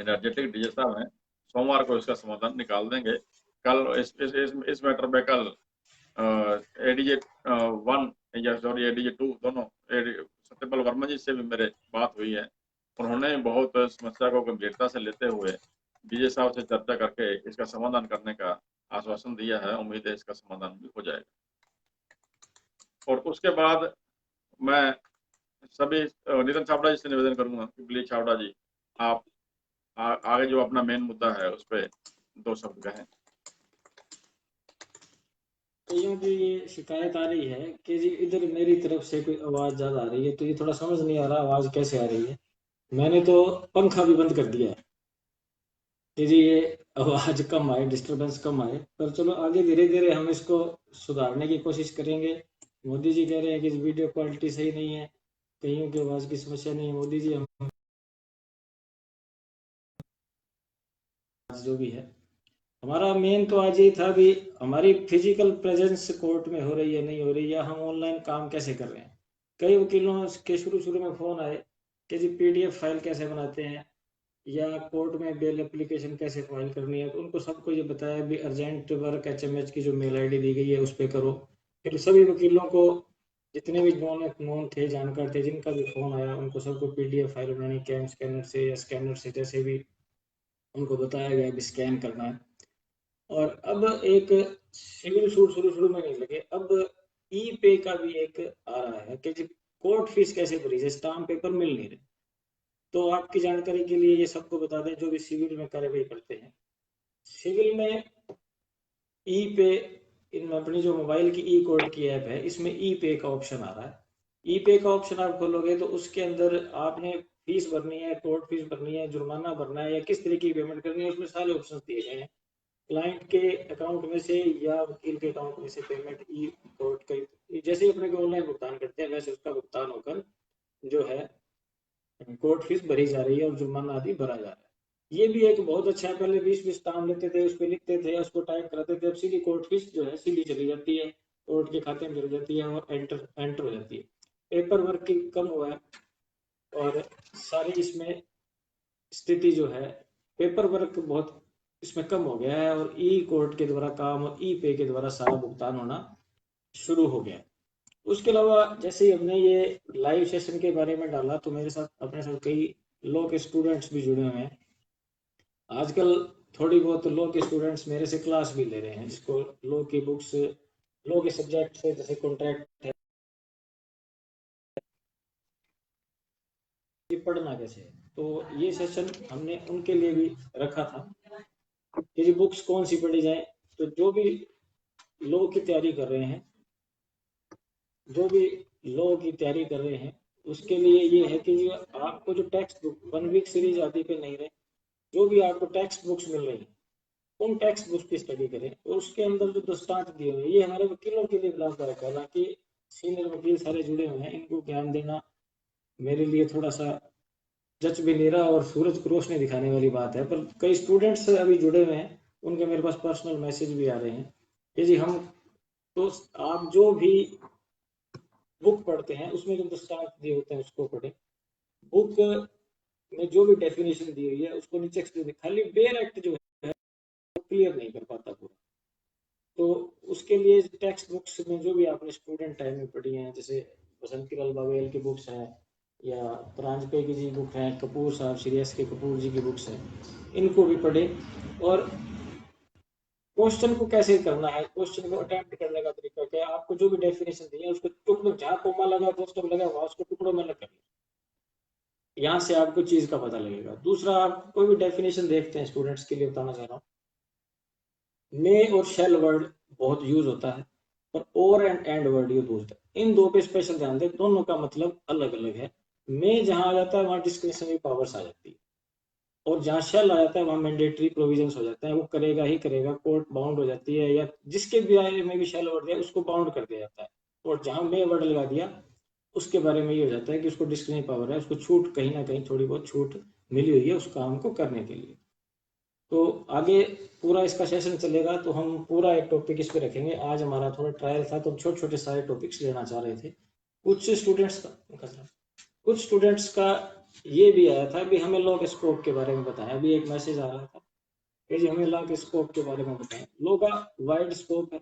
एनर्जेटिक डीजे साहब हैं, सोमवार को इसका समाधान निकाल देंगे। कल इस मैटर में कल एडीजे 1 या सॉरी एडीजे 2 दोनों सत्यपाल वर्मा जी से भी मेरे बात हुई है। उन्होंने बहुत समस्या को गंभीरता से लेते हुए डीजे साहब से चर्चा करके इसका समाधान करने का आश्वासन दिया है। उम्मीद है इसका समाधान भी हो जाएगा। और उसके बाद मैं सभी नितिन छाबड़ा जी से निवेदन करूंगा कि प्लीज छाबड़ा जी आप आगे जो अपना मेन मुद्दा है उस पर 2 शब्द कहें। कईयों की ये शिकायत आ रही है कि जी इधर मेरी तरफ से कोई आवाज ज्यादा आ रही है, तो ये थोड़ा समझ नहीं आ रहा आवाज कैसे आ रही है। मैंने तो पंखा भी बंद कर दिया है कि जी ये आवाज कम आए, डिस्टरबेंस कम आए, पर चलो आगे धीरे धीरे हम इसको सुधारने की कोशिश करेंगे। मोदी जी कह रहे हैं कि वीडियो क्वालिटी सही नहीं है, कईयों की आवाज की समस्या नहीं है। मोदी जी हम जो भी है, हमारा मेन तो आज ये था भी हमारी फिजिकल प्रेजेंस कोर्ट में हो रही है नहीं हो रही, या हम ऑनलाइन काम कैसे कर रहे हैं। कई वकीलों के शुरू शुरू में फोन आए कि जी पीडीएफ फाइल कैसे बनाते हैं, या कोर्ट में बेल एप्लीकेशन कैसे फाइल करनी है, तो उनको सबको ये बताया भी अर्जेंट वर्क एचएमएच की जो मेल आईडी दी गई है उस पर करो। फिर सभी वकीलों को, जितने भी नॉन थे, जानकार थे, जिनका भी फोन आया, उनको सबको पीडीएफ फाइल बनानी कैम स्कैनर से या स्कैनर से, जैसे भी उनको बताया गया भी स्कैन करना है। और अब एक सिविल सूट शुरू शुरू में नहीं लगे, अब ई पे का भी एक आ रहा है कि जी कोर्ट फीस कैसे भरी जाए, स्टाम्प पेपर मिल नहीं रहे। तो आपकी जानकारी के लिए ये सबको बता दें जो भी सिविल में कार्रवाई करते हैं, सिविल में ई पे, इन अपनी जो मोबाइल की ई कोर्ट की ऐप है इसमें ई पे का ऑप्शन आ रहा है। ई पे का ऑप्शन आप खोलोगे तो उसके अंदर आपने फीस भरनी है, कोर्ट फीस भरनी है, जुर्माना भरना है, या किस तरीके की पेमेंट करनी है, उसमें सारे ऑप्शन दिए गए हैं। क्लाइंट के अकाउंट में से या वकील के अकाउंट में से पेमेंट ई कोर्ट का, जैसे ही अपने को ऑनलाइन भुगतान करते हैं वैसे उसका भुगतान होकर जो है कोर्ट फीस भरी जा रही है और जुर्माना आदि भरा जा रहा है। ये भी एक बहुत अच्छा है। पहले 20-20 काम लेते थे, उस पर लिखते थे, उसको टाइप कराते थे, अब सीधी कोर्ट फीस जो है सीधी चली जाती है, कोर्ट के खाते में चली जाती है और एंटर हो जाती है। पेपर वर्क की कम हुआ है और सारी इसमें स्थिति जो है पेपर वर्क बहुत इसमें कम हो गया है, और ई कोर्ट के द्वारा काम और ई पे के द्वारा सारा भुगतान होना शुरू हो गया। उसके अलावा जैसे ही हमने ये लाइव सेशन के बारे में डाला तो मेरे साथ, अपने साथ कई लॉ के स्टूडेंट्स भी जुड़े हुए हैं। आजकल थोड़ी बहुत लॉ के स्टूडेंट्स मेरे से क्लास भी ले रहे हैं, जिसको लॉ की बुक्स, लॉ के सब्जेक्ट से जैसे कॉन्ट्रैक्ट है, ये पढ़ना कैसे है, तो ये सेशन हमने उनके लिए भी रखा था कि ये बुक्स कौन सी पढ़ी जाए। तो जो भी लॉ की तैयारी कर रहे हैं, जो भी लॉ की तैयारी कर रहे हैं, उसके लिए ये है कि आपको जो टेक्स्ट बुक 1 वीक सीरीज आदि पे नहीं रहे, जो भी आपको टेक्स्ट बुक्स मिल रही है उन टेक्स्ट बुक्स की स्टडी करें, और उसके अंदर जो दृष्टांत दिए हुए ये हमारे वकीलों के लिए लाभदायक है। हालांकि सीनियर वकील सारे जुड़े हुए हैं, इनको ज्ञान देना मेरे लिए थोड़ा सा जच भी नहीं रहा और सूरज को रोशनी दिखाने वाली बात है, पर कई स्टूडेंट्स अभी जुड़े हुए हैं, उनके मेरे पास पर्सनल मैसेज भी आ रहे हैं कि जी हम, तो आप जो भी बुक पढ़ते हैं उसमें जो दृष्टांत दिए होते हैं उसको पढ़े, बुक में जो भी डेफिनेशन दी हुई है उसको नीचे एक्सप्लेन, खाली बेयर एक्ट जो है क्लियर नहीं कर पाता पूरा। तो उसके लिए टेक्स्ट बुक्स में जो भी आपने स्टूडेंट टाइम में पढ़ी हैं, जैसे बसंती लाल बावेल की बुक्स हैं, या प्रांजपे की जी बुक है, कपूर साहब, श्री एस के कपूर जी की बुक्स हैं, इनको भी पढ़े। और क्वेश्चन को कैसे करना है, क्वेश्चन को अटेम्प्ट करने का तरीका क्या है, आपको जो भी डेफिनेशन दी है उसको टुकड़ों, जहाँ कोमा लगा क्वेश्चन लगा हुआ उसको टुकड़ों में लग, यहाँ से आपको चीज का पता लगेगा। दूसरा, आप कोई भी डेफिनेशन देखते हैं, स्टूडेंट्स के लिए बताना चाह रहा हूँ, मे और शेल वर्ड बहुत यूज होता है। और एंड वर्ड यूज, इन दो पे स्पेशल ध्यान दें, दोनों का मतलब अलग अलग है। में जहां आ जाता है वहां डिस्क्रिशनरी पावर्स आ जाती है, और जहां शेल आ जाता है वहां मैंडेटरी प्रोविजंस हो जाता है, वो करेगा ही करेगा, कोर्ट बाउंड हो जाती है, या जिसके भी बारे में भी शेल वर्ड दिया उसको बाउंड कर दिया जाता है। और जहां में वर्ड लगा दिया उसके बारे में ये हो जाता है कि उसको डिस्क्रिशनरी पावर है, उसको छूट कहीं ना कहीं थोड़ी बहुत छूट मिली हुई है उस काम को करने के लिए। तो आगे पूरा इसका सेशन चलेगा तो हम पूरा एक टॉपिक इस पे रखेंगे। आज हमारा थोड़ा ट्रायल था तो छोटे छोटे सारे टॉपिक्स लेना चाह रहे थे। कुछ स्टूडेंट्स का कुछ स्टूडेंट्स का ये भी आया था, अभी हमें लॉग स्कोप के बारे में बताया, अभी एक मैसेज आ रहा था कि जी हमें लॉग स्कोप के बारे में बताएं। लॉ का वाइड स्कोप है,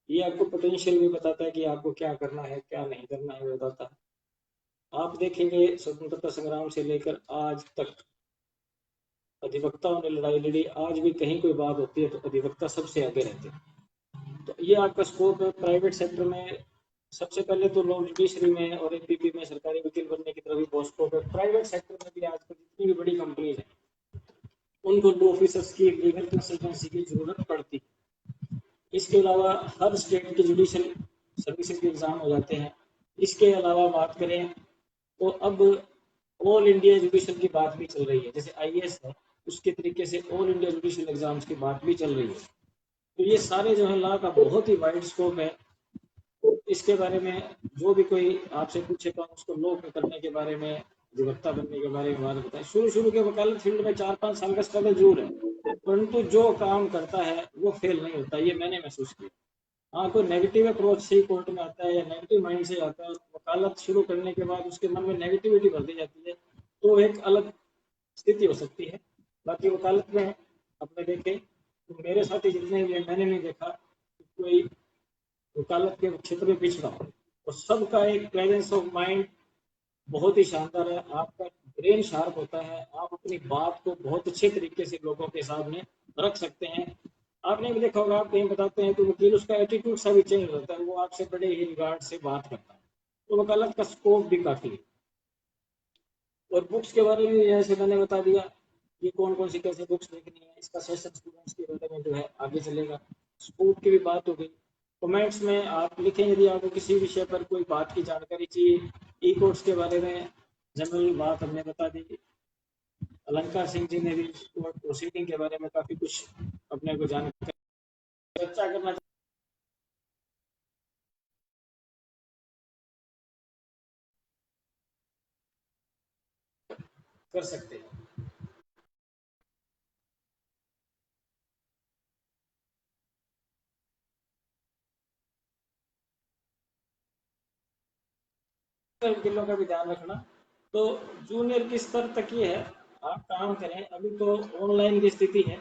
ये आपको पोटेंशियल भी बताता है कि आपको क्या करना है क्या नहीं करना है, बताता है। आप देखेंगे स्वतंत्रता संग्राम से लेकर आज तक अधिवक्ताओं ने लड़ाई लड़ी, आज भी कहीं कोई बात होती है तो अधिवक्ता सबसे आगे रहते हैं। तो ये आपका स्कोप है। प्राइवेट सेक्टर में सबसे पहले तो लोग जुडिशरी में और एपीपी में सरकारी वकील बनने की तरफ भी बहुत स्कोप है। प्राइवेट सेक्टर में भी आजकल जितनी भी बड़ी कंपनीज है उनको लॉ ऑफिसर्स की लीगल कंसल्टेंसी की जरूरत पड़ती है। इसके अलावा हर स्टेट के जुडिशल सर्विसेज के एग्जाम हो जाते हैं। इसके अलावा बात करें तो अब ऑल इंडिया जुडिशल की बात भी चल रही है, जैसे आईएएस है उसके तरीके से ऑल इंडिया जुडिशल एग्जाम्स की बात भी चल रही है। तो ये सारे जो है लॉ का बहुत ही वाइड स्कोप है। इसके बारे में जो भी कोई आपसे पूछेगा उसको लॉ करने के बारे में, अधिवक्ता बनने के बारे में बात बताएं। शुरू शुरू के वकालत फील्ड में 4-5 साल का स्ट्रगल जरूर है, परंतु जो काम करता है वो फेल नहीं होता, ये मैंने महसूस किया। हाँ, कोई नेगेटिव अप्रोच से कोर्ट में आता है या नेगेटिव माइंड से आता है, वकालत शुरू करने के बाद उसके मन में नेगेटिविटी भर दी जाती है, तो एक अलग स्थिति हो सकती है। बाकी वकालत में अपने देखे तो मेरे साथी जितने भी मैंने नहीं देखा कोई वकालत के क्षेत्र में पिछड़ा हो, और सबका एक प्रेजेंस ऑफ माइंड बहुत ही शानदार है। आपका ब्रेन शार्प होता है, आप अपनी बात को बहुत अच्छे तरीके से लोगों के सामने रख सकते हैं। आपने भी देखा होगा, आप कहीं बताते हैं तो वकील उसका एटीट्यूड सा भी चेंज होता है, वो आपसे बड़े ही रिगार्ड से बात करता है। तो वकालत का स्कोप भी काफी है। और बुक्स के बारे में जैसे मैंने बता दिया कि कौन कौन सी कैसे बुक्स देखनी है, इसका सेशन स्टूडेंट्स के बारे में जो है आगे चलेगा। स्कोप की भी बात हो गई। कमेंट्स में आप लिखें यदि आपको किसी विषय पर कोई बात की जानकारी चाहिए। ई कोर्स के बारे में जनरल बात हमने बता दी। अलंकार सिंह जी ने भी कोर्ट प्रोसीडिंग के बारे में काफी कुछ अपने को जानकारी चर्चा करना कर सकते हैं। वकीलों का भी ध्यान रखना। तो जूनियर की स्तर तक ये है, आप काम करें। अभी तो ऑनलाइन की स्थिति है,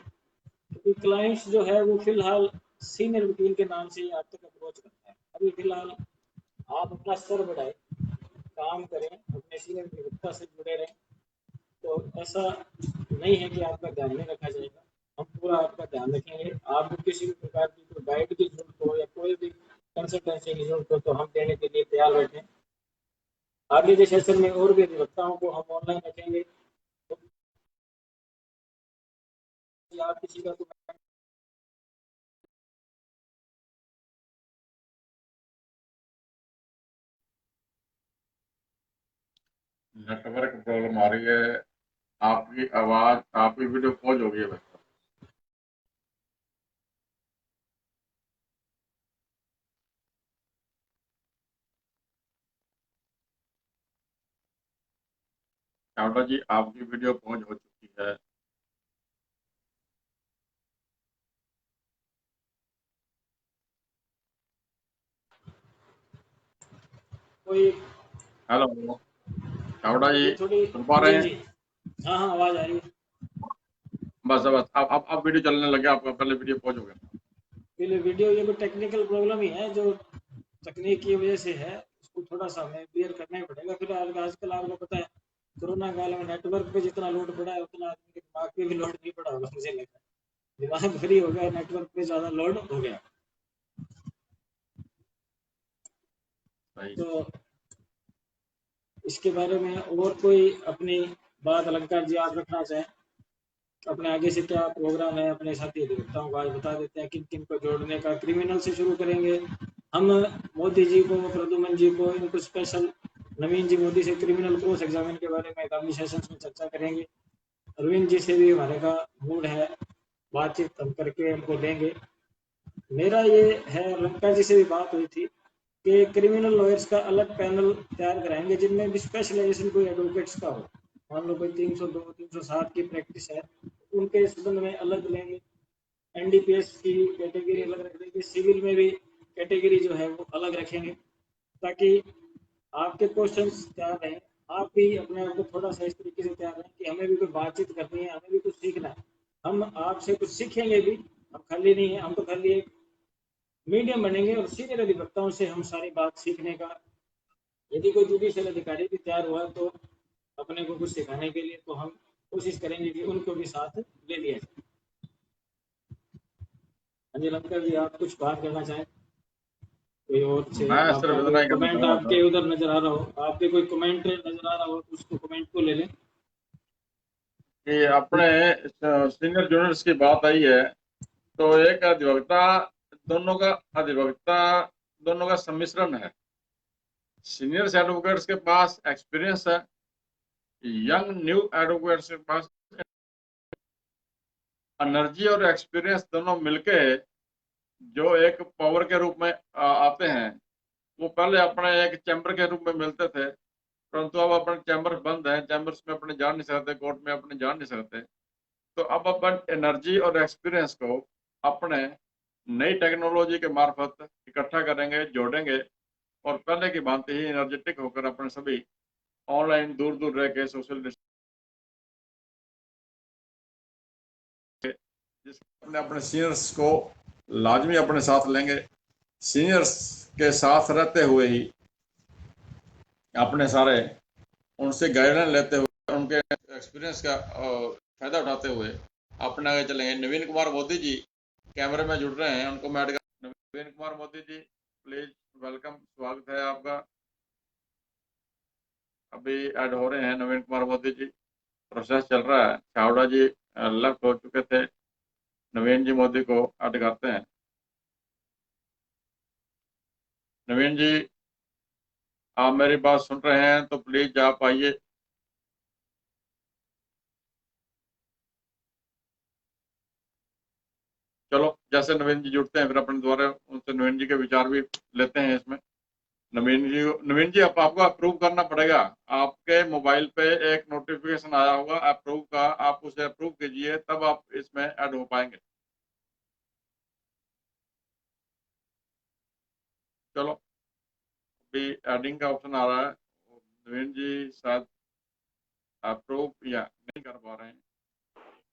क्योंकि क्लाइंट्स जो है वो फिलहाल सीनियर वकील के नाम से आप तक अप्रोच करते हैं। अभी फिलहाल आप अपना स्तर बढ़ाएं, काम करें, अपने सीनियर अधिवक्ता से जुड़े रहें। तो ऐसा नहीं है कि आपका ध्यान नहीं रखा जाएगा, हम पूरा आपका ध्यान रखेंगे। आपको किसी भी प्रकार की कोई गाइड की जरूरत हो या कोई भी कंसल्टेंसी की जरूरत हो तो हम देने के लिए तैयार बैठे। आगे के सेशन में और भी अधिवक्ताओं को हम ऑनलाइन रखेंगे। तो आप किसी का नेटवर्क प्रॉब्लम आ रही है, आपकी आवाज, आपकी वीडियो पॉज हो गई है। चावड़ा जी, आपकी वीडियो पॉज हो चुकी है। कोई हेलो चावड़ा जी, ये थोड़ी, सुन पा रहे जी हैं? जी, हाँ हाँ आवाज आ रही है। बस बस अब वीडियो चलने लगे, आपका पहले वीडियो पॉज हो गया। पहले वीडियो ये कोई टेक्निकल प्रॉब्लम ही है जो तकनीक की वजह से है, उसको थोड़ा सा हमें क्लियर करना ही पड़ेगा। फिर आजकल आपको पता है कोरोना काल में नेटवर्क पे जितना लोड पड़ा है उतना आदमी के दिमाग पे भी लोड नहीं पड़ा होगा, मुझे लग रहा है दिमाग फ्री हो गया, नेटवर्क पे ज्यादा लोड हो गया। सही। तो इसके बारे में और कोई अपनी बात अलंकार जी आप रखना चाहें? अपने आगे से क्या प्रोग्राम है अपने साथी अधिवक्ताओं को आज बता देते हैं, किन किन को जोड़ने का। क्रिमिनल से शुरू करेंगे, हम मोदी जी को, प्रद्युमन जी को, इनको स्पेशल नवीन जी मोदी से क्रिमिनल क्रॉस एग्जामिन के बारे में आगामी सेशंस में चर्चा करेंगे। अरविंद जी से भी हमारे का मूड है, बातचीत हम करके उनको देंगे। मेरा ये है, लंका जी से भी बात हुई थी कि क्रिमिनल लॉयर्स का अलग पैनल तैयार कराएंगे जिनमें भी स्पेशलाइजेशन कोई एडवोकेट्स का हो। मान लो कोई 302 307 की प्रैक्टिस है, उनके संबंध में अलग लेंगे। एनडीपीएस की कैटेगरी अलग रख देंगे, सिविल में भी कैटेगरी जो है वो अलग रखेंगे, ताकि आपके क्वेश्चंस तैयार रहें, आप भी अपने आप को थोड़ा सा इस तरीके से तैयार रहें कि हमें भी कोई बातचीत करनी है, हमें भी कुछ सीखना है। हम आपसे कुछ सीखेंगे भी, हम खाली नहीं है, हम तो खाली एक मीडियम बनेंगे और सीनियर अधिवक्ताओं से हम सारी बात सीखने का, यदि कोई जुडिशियल अधिकारी भी तैयार हुआ तो अपने को कुछ सिखाने के लिए, तो हम कोशिश करेंगे कि उनको भी साथ ले लिया जाए। हाँ जी लंका जी, आप कुछ बात करना चाहें? कोई और से मैं आपका सिर्फ कोई इतना ही कहना कमेंट चाहूंगा आपके सर उधर नजर आ रहा हो, आपके कोई कमेंट नजर आ रहा हो, उसको कमेंट को ले लें। कि अपने सीनियर जूनियर्स की बात आई है, तो एक अधिवक्ता, दोनों का अधिवक्ता दोनों का सम्मिश्रण है। सीनियर एडवोकेट्स के पास एक्सपीरियंस है, यंग न्यू एडवोकेट्स के पास एनर्जी और एक्सपीरियंस दोनों मिलके जो एक पावर के रूप में आते हैं। वो पहले अपने एक चैम्बर के रूप में मिलते थे, परंतु अब अपने चैम्बर बंद हैं, चैम्बर्स में अपने जा नहीं सकते, कोर्ट में अपने जा नहीं सकते। तो अब अपन एनर्जी और एक्सपीरियंस को अपने नई टेक्नोलॉजी के मार्फत इकट्ठा करेंगे, जोड़ेंगे, और पहले की भांति ही एनर्जेटिक होकर अपने सभी ऑनलाइन दूर दूर रह के सोशल जिसमें अपने अपने सीनियर्स को लाजमी अपने साथ लेंगे। सीनियर्स के साथ रहते हुए ही अपने सारे उनसे गाइडलाइन लेते हुए, उनके एक्सपीरियंस का फायदा उठाते हुए अपने आगे चलेंगे। नवीन कुमार मोदी जी कैमरे में जुड़ रहे हैं, उनको मैं नवीन कुमार मोदी जी प्लीज, वेलकम, स्वागत है आपका। अभी ऐड हो रहे हैं नवीन कुमार मोदी जी, प्रोसेस चल रहा है। छावड़ा जी लेफ्ट हो चुके थे, नवीन जी मोदी को ऐड करते हैं। नवीन जी, आप मेरी बात सुन रहे हैं तो प्लीज आप आइए। चलो, जैसे नवीन जी जुड़ते हैं फिर अपन दोबारा उनसे नवीन जी के विचार भी लेते हैं इसमें। नवीन जी आपको अप्रूव करना पड़ेगा। आपके मोबाइल पे एक नोटिफिकेशन आया होगा अप्रूव का, आप उसे अप्रूव कीजिए, तब आप इसमें ऐड हो पाएंगे। चलो, अभी एडिंग का ऑप्शन आ रहा है, नवीन जी शायद अप्रूव या नहीं कर पा रहे हैं।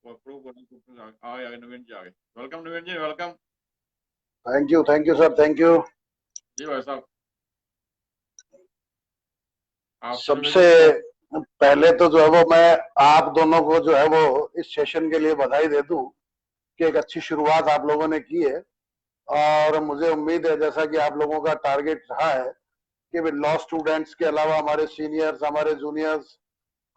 वो अप्रूव करने के ऑप्शन आ गए, नवीन जी आ गए। Welcome Naveen ji, welcome. Thank you sir, thank you. जी भाई साहब, आपसे सबसे निवेदन है। पहले तो जो है वो मैं आप दोनों को जो है वो इस सेशन के लिए बधाई दे दूं कि एक अच्छी शुरुआत आप लोगों ने की है। और मुझे उम्मीद है, जैसा कि आप लोगों का टारगेट रहा है, कि लॉ स्टूडेंट्स के अलावा हमारे सीनियर्स, हमारे जूनियर्स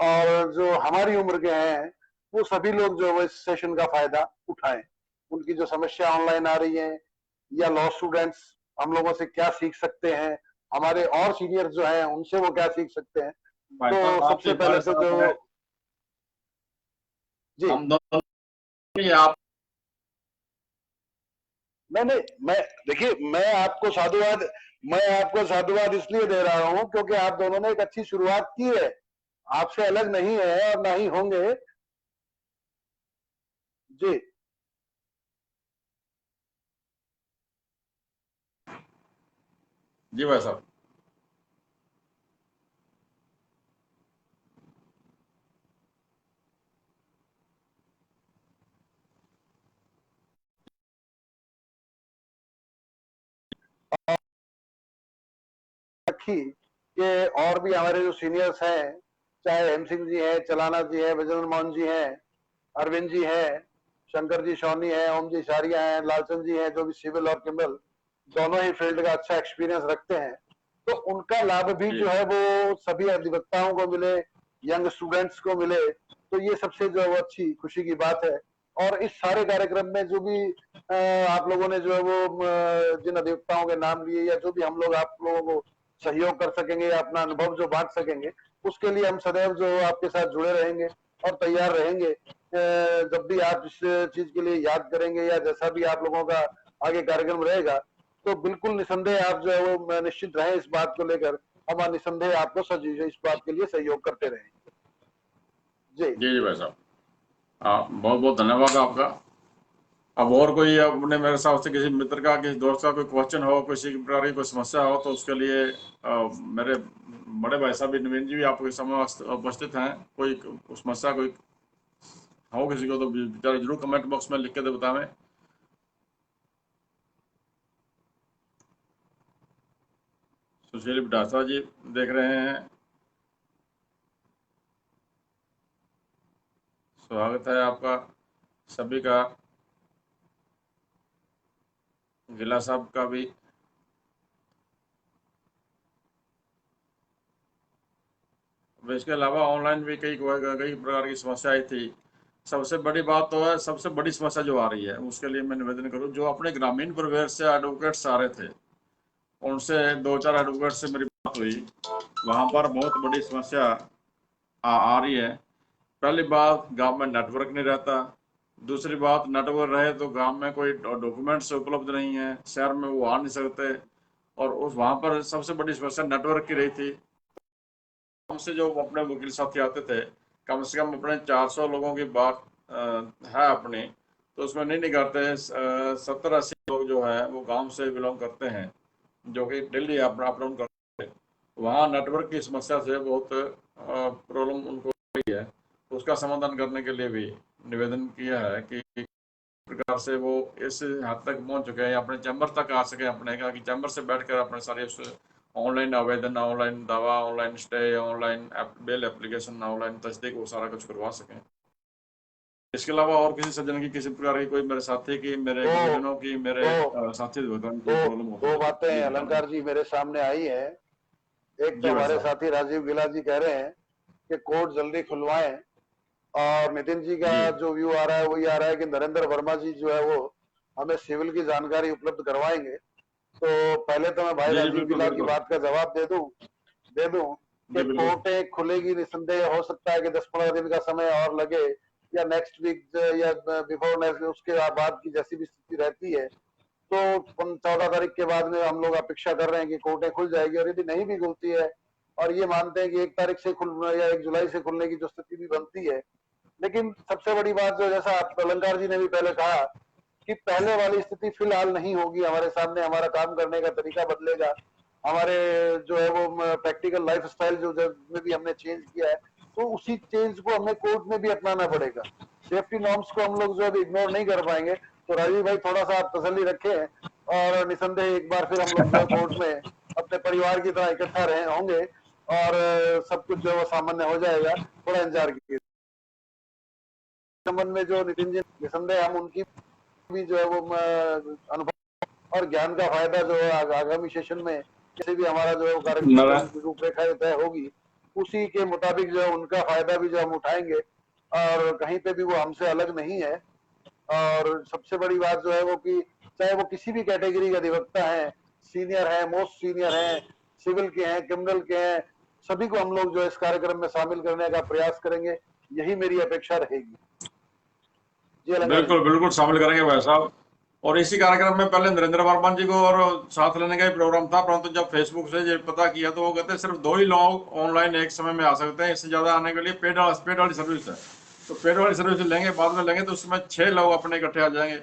और जो हमारी उम्र के हैं, वो सभी लोग जो है वो इस सेशन का फायदा उठाएं। उनकी जो समस्या ऑनलाइन आ रही है, या लॉ स्टूडेंट्स हम लोगों से क्या सीख सकते हैं, हमारे और सीनियर्स जो हैं उनसे वो क्या सीख सकते हैं। भाई साहब, तो आपकी सबसे पहले हमारे तो साथ है, जो जी, हम दोनों ही आप। मैंने मैं देखिए, मैं आपको साधुवाद इसलिए दे रहा हूं क्योंकि आप दोनों ने एक अच्छी शुरुआत की है। आपसे अलग नहीं है और ना ही होंगे। जी, जी भाई साहब। रखी कि और भी हमारे जो सीनियर्स हैं, चाहे हेम सिंह जी हैं, चलाना जी हैं, विजेंद्र मोहन जी हैं, अरविंद जी हैं, शंकर जी सोनी हैं, ओम जी सारिया हैं, लालचंद जी हैं, जो भी सिविल और क्रिमिनल दोनों ही फील्ड का अच्छा एक्सपीरियंस रखते हैं, तो उनका लाभ भी जी जो है वो सभी अधिवक्ताओं को मिले, यंग स्टूडेंट्स को मिले। तो ये सबसे जो है वो अच्छी खुशी की बात है। और इस सारे कार्यक्रम में जो भी आप लोगों ने जो है वो जिन अधिवक्ताओं के नाम लिए या जो भी हम लोग आप लोगों को सहयोग कर सकेंगे या अपना अनुभव जो बांट सकेंगे, उसके लिए हम सदैव जो आपके साथ जुड़े रहेंगे और तैयार रहेंगे। जब भी आप इस चीज के लिए याद करेंगे या जैसा भी आप लोगों का आगे कार्यक्रम रहेगा, तो बिल्कुल निसंदेह आप जो है वो निश्चित रहें इस बात को लेकर, हम निसंदेह आपको सजीव इस बात के लिए सहयोग करते रहेंगे। जी जी जी भाई साहब, बहुत बहुत धन्यवाद आपका। अब और कोई अपने मेरे हिसाब से किसी मित्र का, किसी दोस्त का कोई क्वेश्चन हो, किसी प्रकार की कोई समस्या हो, तो उसके लिए मेरे बड़े भाई साहब नवीन जी भी आपके समय उपस्थित हैं। कोई समस्या कोई हो किसी को तो बेचारे जरूर कमेंट बॉक्स में लिख के दे बतावें। सुशील बिडासा जी देख रहे हैं, स्वागत है आपका सभी का। गिला साहब का भी। अब इसके अलावा ऑनलाइन भी कई कई प्रकार की समस्या आई थी। सबसे बड़ी बात तो है, सबसे बड़ी समस्या जो आ रही है उसके लिए मैं निवेदन करूं, जो अपने ग्रामीण परिवेश से एडवोकेट्स आ रहे थे, उनसे 2-4 एडवोकेट से मेरी बात हुई। वहां पर बहुत बड़ी समस्या आ रही है। पहली बात, गांव में नेटवर्क नहीं रहता। दूसरी बात, नेटवर्क रहे तो गांव में कोई डॉक्यूमेंट्स उपलब्ध नहीं है, शहर में वो आ नहीं सकते। और उस वहां पर सबसे बड़ी समस्या नेटवर्क की रही थी। हमसे जो अपने वकील साथी आते थे, कम से कम अपने 400 लोगों की बात है अपनी, तो उसमें नहीं करते 70-80 लोग जो है वो गांव से बिलोंग करते हैं, जो कि दिल्ली अप डाउन करते हैं। वहाँ नेटवर्क की समस्या से बहुत प्रॉब्लम उनको हुई है। उसका समाधान करने के लिए भी निवेदन किया है कि प्रकार से वो इस हद तक पहुंच चुके हैं, अपने चैम्बर तक आ सके, अपने का कि चैम्बर से बैठकर अपने सारे उस ऑनलाइन आवेदन, ऑनलाइन दावा, online stay, online bail application, online तस्दीक, वो सारा कुछ करवा सकें। इसके अलावा और किसी सज्जन की, किसी प्रकार की, कोई मेरे साथी की, मेरे तो गुरुजनों की, मेरे तो साथी विद्वान की दो प्रॉब्लम हो दो तो बातें जी बताना। अलंकार जी मेरे सामने आई है। एक तो जी भाई हमारे साहब। साथी राजीव गिला जी कह रहे हैं कि कोर्ट जल्दी खुलवाएं, और नितिन जी का जी जो व्यू आ रहा है वो ये आ रहा है कि नरेंद्र वर्मा जी जो है वो हमें सिविल की जानकारी उपलब्ध करवाएंगे। तो पहले तो मैं भाई जी जी, राजीव बिल्कुल गिला की बिल्कुल। बात का जवाब दे दूं जी कि बिल्कुल। कोर्टें खुलेगी, निसंदेह हो सकता है कि 10-15 दिन का समय और लगे, या नेक्स्ट वीक या बिफोर नेक्स्ट, उसके बाद की जैसी भी स्थिति रहती है, तो 14 तारीख के बाद में हम लोग अपेक्षा कर रहे हैं कि कोर्टें खुल जाएगी। और यदि नहीं भी खुलती है, और ये मानते हैं कि 1 तारीख से खुल या 1 जुलाई से खुलने की जो स्थिति भी बनती है, लेकिन सबसे बड़ी बात जो, जैसा अलंकार जी ने भी पहले कहा, कि पहले वाली स्थिति फिलहाल नहीं होगी हमारे सामने। हमारा काम करने का तरीका बदलेगा, हमारे जो है वो प्रैक्टिकल लाइफ स्टाइल जो में भी हमने चेंज किया है, तो उसी चेंज को हमें कोर्ट में भी अपनाना पड़ेगा। सेफ्टी नॉर्म्स को हम लोग जो है इग्नोर नहीं कर पाएंगे। तो राजीव भाई थोड़ा सा आप तसल्ली रखें, और निसंदेह एक बार फिर हम लोग जो है कोर्ट में अपने परिवार की तरह इकट्ठा रहे होंगे, और सब कुछ जो है वो सामान्य हो जाएगा। थोड़ा इंतजार कीजिए। संबंध में जो नितिन जी, निसंदेह हम उनकी भी जो है वो अनुभव और ज्ञान का फायदा जो है आगामी सेशन में किसी भी हमारा जो है कार्यक्रम नारायण। रूपरेखा तय होगी, उसी के मुताबिक जो है उनका फायदा भी जो हम उठाएंगे, और कहीं पे भी वो हमसे अलग नहीं है। और सबसे बड़ी बात जो है वो कि चाहे वो किसी भी कैटेगरी का अधिवक्ता है, सीनियर है, मोस्ट सीनियर है, सिविल के हैं, क्रिमिनल के हैं, सभी को हम लोग जो है इस कार्यक्रम में शामिल करने का प्रयास करेंगे। यही मेरी अपेक्षा रहेगी। जी अलंकार जी। बिल्कुल बिल्कुल शामिल करेंगे भाई साहब। और इसी कार्यक्रम में पहले नरेंद्र वर्मा जी को और साथ लेने का ही प्रोग्राम था, परंतु जब फेसबुक से ये पता किया तो वो कहते हैं सिर्फ 2 ही लोग ऑनलाइन एक समय में आ सकते हैं, इससे ज्यादा आने के लिए पेड वाली सर्विस है। तो पेड वाली सर्विस लेंगे, बाद में लेंगे, तो उसमें 6 लोग अपने इकट्ठे आ जाएंगे।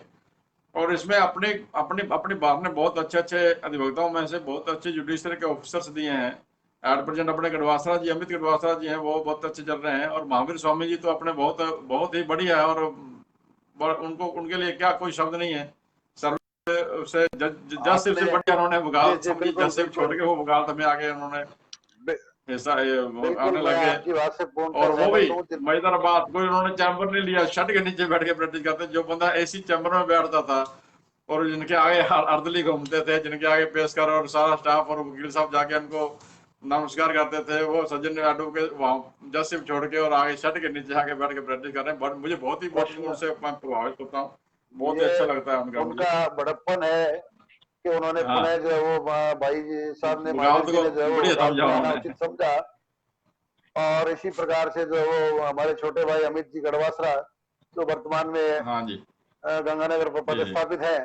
और इसमें अपने अपनी अपनी बात ने बहुत अच्छे अच्छे अधिवक्ताओं में से बहुत अच्छे जुडिशरी के ऑफिसर्स दिए हैं। एट प्रेजेंट अपने गढ़वासरा जी, अमित गढ़वासरा जी हैं, वो बहुत अच्छे चल रहे हैं। और महावीर स्वामी जी तो अपने बहुत बहुत ही बढ़िया है। और उनको, उनके लिए क्या कोई शब्द नहीं है। सर्विस से जज से आपने बढ़िया उन्होंने जी वकालत जी समझी, बिल्कुल जज से छोड़ बिल्कुल के वो वकालत में आगे उन्होंने हिस्सा बिल्कुल, आने मैं लग गए। आपकी बात से पूर्णतः और वो भी सहमत हूँ। मजेदार बात, कोई उन्होंने चैम्बर नहीं लिया, शट के नीचे बैठ के प्रैक्टिस करते। जो बंदा एसी चैम्बर में बैठता था और जिनके आगे अर्दली घूमते थे, जिनके आगे पेशकार और सारा स्टाफ और वकील साहब जाके उनको नमस्कार करते थे, वो सचिन यादव के वहाँ जस्ट छोड़ के और आगे शर्ट के नीचे आके बैठ के प्रैक्टिस कर रहे हैं। बट मुझे बहुत ही उनसे मैं प्रभावित होता हूँ, बहुत ही ये अच्छा लगता है उनका मुझे। उनका बड़प्पन है कि उन्होंने हाँ, पुनः जो है वो भाई जी साहब ने, महावीर वकालत जी को ने जो है वो बढ़िया वकालत समझा में आना उन्होंने। उचित समझा। और इसी प्रकार से जो है वो हमारे छोटे भाई अमित जी गढ़वासरा, जो वर्तमान में हाँ जी, गंगानगर पर जी, जी, पदस्थापित है,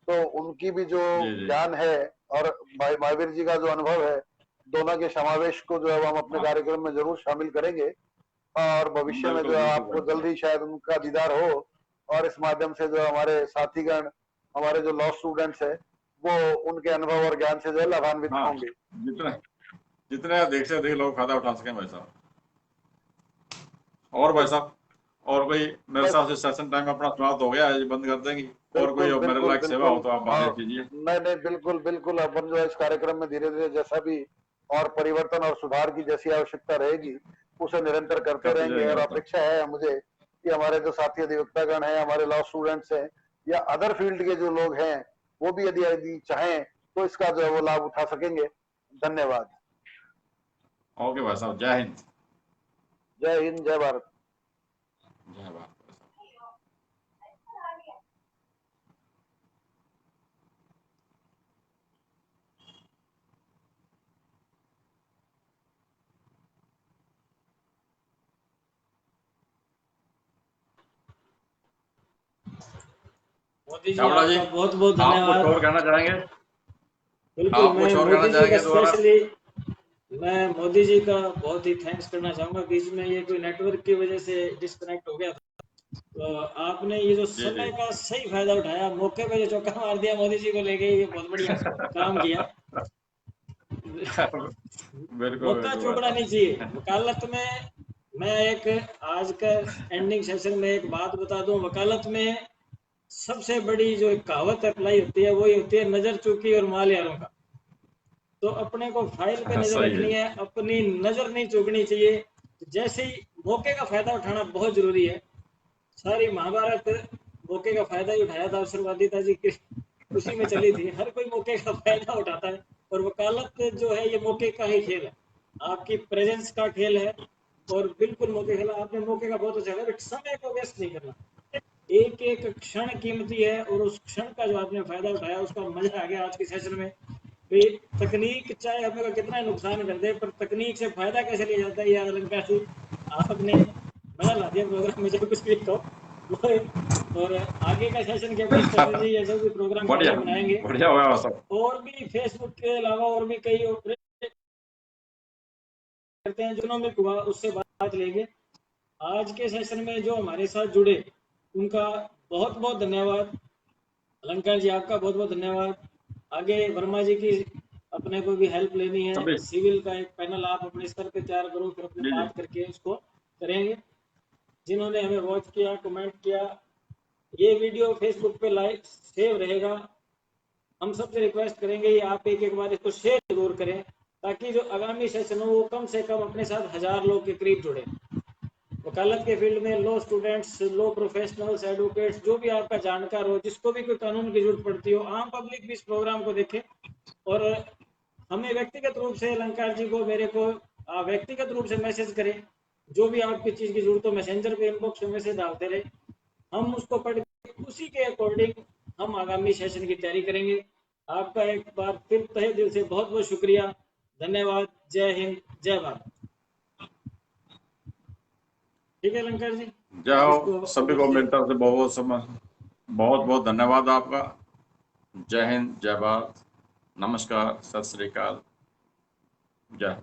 तो उनकी भी जो जी, जी, ज्ञान है और भाई महावीर जी का जो अनुभव है, दोनों के समावेश को जो है वो हम अपने हाँ, कार्यक्रम में जरूर शामिल करेंगे। और भविष्य में बिल्कुल, जो है बिल्कुल, आपको बिल्कुल। जल्दी शायद उनका दीदार हो, और इस माध्यम से जो हमारे साथीगण, हमारे जो लॉ स्टूडेंट्स है, वो उनके अनुभव और ज्ञान से जो है लाभान्वित हाँ, होंगे। जितने जितने अधिक से अधिक लोग फायदा उठा सकें भाई साहब। और भाई साहब, और कोई मेरे बस हिसाब से सेशन टाइम अपना समाप्त हो गया है, ये बंद कर देंगे। और कोई बिल्कुल मेरे बिल्कुल लायक सेवा बिल्कुल। हो तो आप हाँ, आदेश कीजिए। नहीं नहीं, बिल्कुल बिल्कुल, अपन जो है इस कार्यक्रम में धीरे धीरे जैसा भी और परिवर्तन और सुधार की जैसी आवश्यकता रहेगी, उसे निरंतर करते करते रहेंगे। जाएंगे और भाई साहब। अपेक्षा है मुझे कि हमारे जो साथी अधिवक्तागण हैं, हमारे लॉ स्टूडेंट्स हैं, या अदर फील्ड के जो लोग हैं, वो भी यदि यदि चाहें तो इसका जो है वो लाभ उठा सकेंगे। धन्यवाद। ओके भाई साहब, जय हिंद। जय हिंद, जय भारत। जय भारत भाई साहब। मोदी जी छाबड़ा जी, आपका बहुत बहुत आप कुछ धन्यवाद। और कहना चाहेंगे? बिल्कुल, आप मैं कुछ और कहना मोदी जी का चाहेंगे दोबारा? स्पेशली मैं मोदी जी का बहुत ही थैंक्स करना चाहूँगा। बीच में ये कोई नेटवर्क की वजह से डिस्कनेक्ट हो गया था, तो आपने ये जो जी, जी। समय का सही फायदा उठाया, मौके पे जो चौका मार दिया मोदी जी को लेके, ये बहुत बढ़िया काम किया। बिल्कुल, मौका बिल्कुल भाई चूकना नहीं चाहिए साहब। वकालत में। मैं एक आज का एंडिंग सेशन में एक बात बता दूं, वकालत में सबसे बड़ी जो एक कहावत अप्लाई होती है, वो ये होती है, नजर चूकी और माल यारों का। तो अपने को फाइल पे नजर सही है। रखनी है, अपनी नजर नहीं चूकनी चाहिए। जैसे ही मौके का फायदा उठाना बहुत जरूरी है। सारी महाभारत मौके का फायदा ही उठाया था, अवसरवादिता जी की उसी में चली थी। हर कोई मौके का फायदा उठाता है, और वकालत जो है ये मौके का ही खेल है, आपकी प्रेजेंस का खेल है। और बिल्कुल मौके खेला आपने, मौके का बहुत अच्छा है, बट समय को वेस्ट नहीं करना। एक एक क्षण कीमती है, और उस क्षण का जो आपने फायदा उठाया, उसका मजा आ गया आज के सेशन में। भाई, तकनीक चाहे हमें कितना नुकसान कर दे, पर तकनीक से फायदा कैसे लिया जाता है, ये अलंकार जी आपने मजा ला दिया प्रोग्राम में, जब कुछ भी कहो। और आगे का सेशन की अपनी स्ट्रेटेजी या जो भी प्रोग्राम का बढ़िया, आगे बनाएंगे। बढ़िया हुआ भाई साहब। और भी फेसबुक के अलावा और भी कई करते हैं, जिन्होंने हुआ उससे बात लेंगे। आज के सेशन में जो हमारे साथ जुड़े, उनका बहुत बहुत धन्यवाद। अलंकार जी आपका बहुत बहुत धन्यवाद। आगे वर्मा जी की अपने को भी हेल्प लेनी है, सभी, सिविल का एक पैनल आप अपने स्तर पे तैयार करो, फिर अपने जी, जी। बात करके उसको करेंगे। जिन्होंने हमें वॉच किया, कमेंट किया, ये वीडियो फेसबुक पे लाइव सेव रहेगा। हम सबसे रिक्वेस्ट करेंगे ये आप एक एक बार इसको शेयर जरूर करें, ताकि जो आगामी सेशन हो वो कम से कम अपने साथ 1000 लोग के करीब जुड़े। वकालत के फील्ड में law students, law professionals, advocates, जो भी आपका जानकार हो, जिसको भी कोई कानून की जरूरत पड़ती हो, आम पब्लिक भी इस प्रोग्राम को देखे। और हमें व्यक्तिगत रूप से, अलंकार जी को, मेरे को व्यक्तिगत रूप से मैसेज करें। जो भी आपकी चीज़ की जरूरत हो, मैसेंजर पे, इनबॉक्स में मैसेज डालते रहे, हम उसको पढ़ के उसी के अकॉर्डिंग हम आगामी सेशन की तैयारी करेंगे। आपका एक बार फिर तहे दिल से बहुत बहुत शुक्रिया, धन्यवाद। जय हिंद, जय भारत। ठीक है अलंकार जी, जय आप हो, इसको सभी ओवर को से। मेरी तरफ से बहुत बहुत धन्यवाद आपका। जय हिंद, जय भारत, नमस्कार, सत श्री अकाल, जय।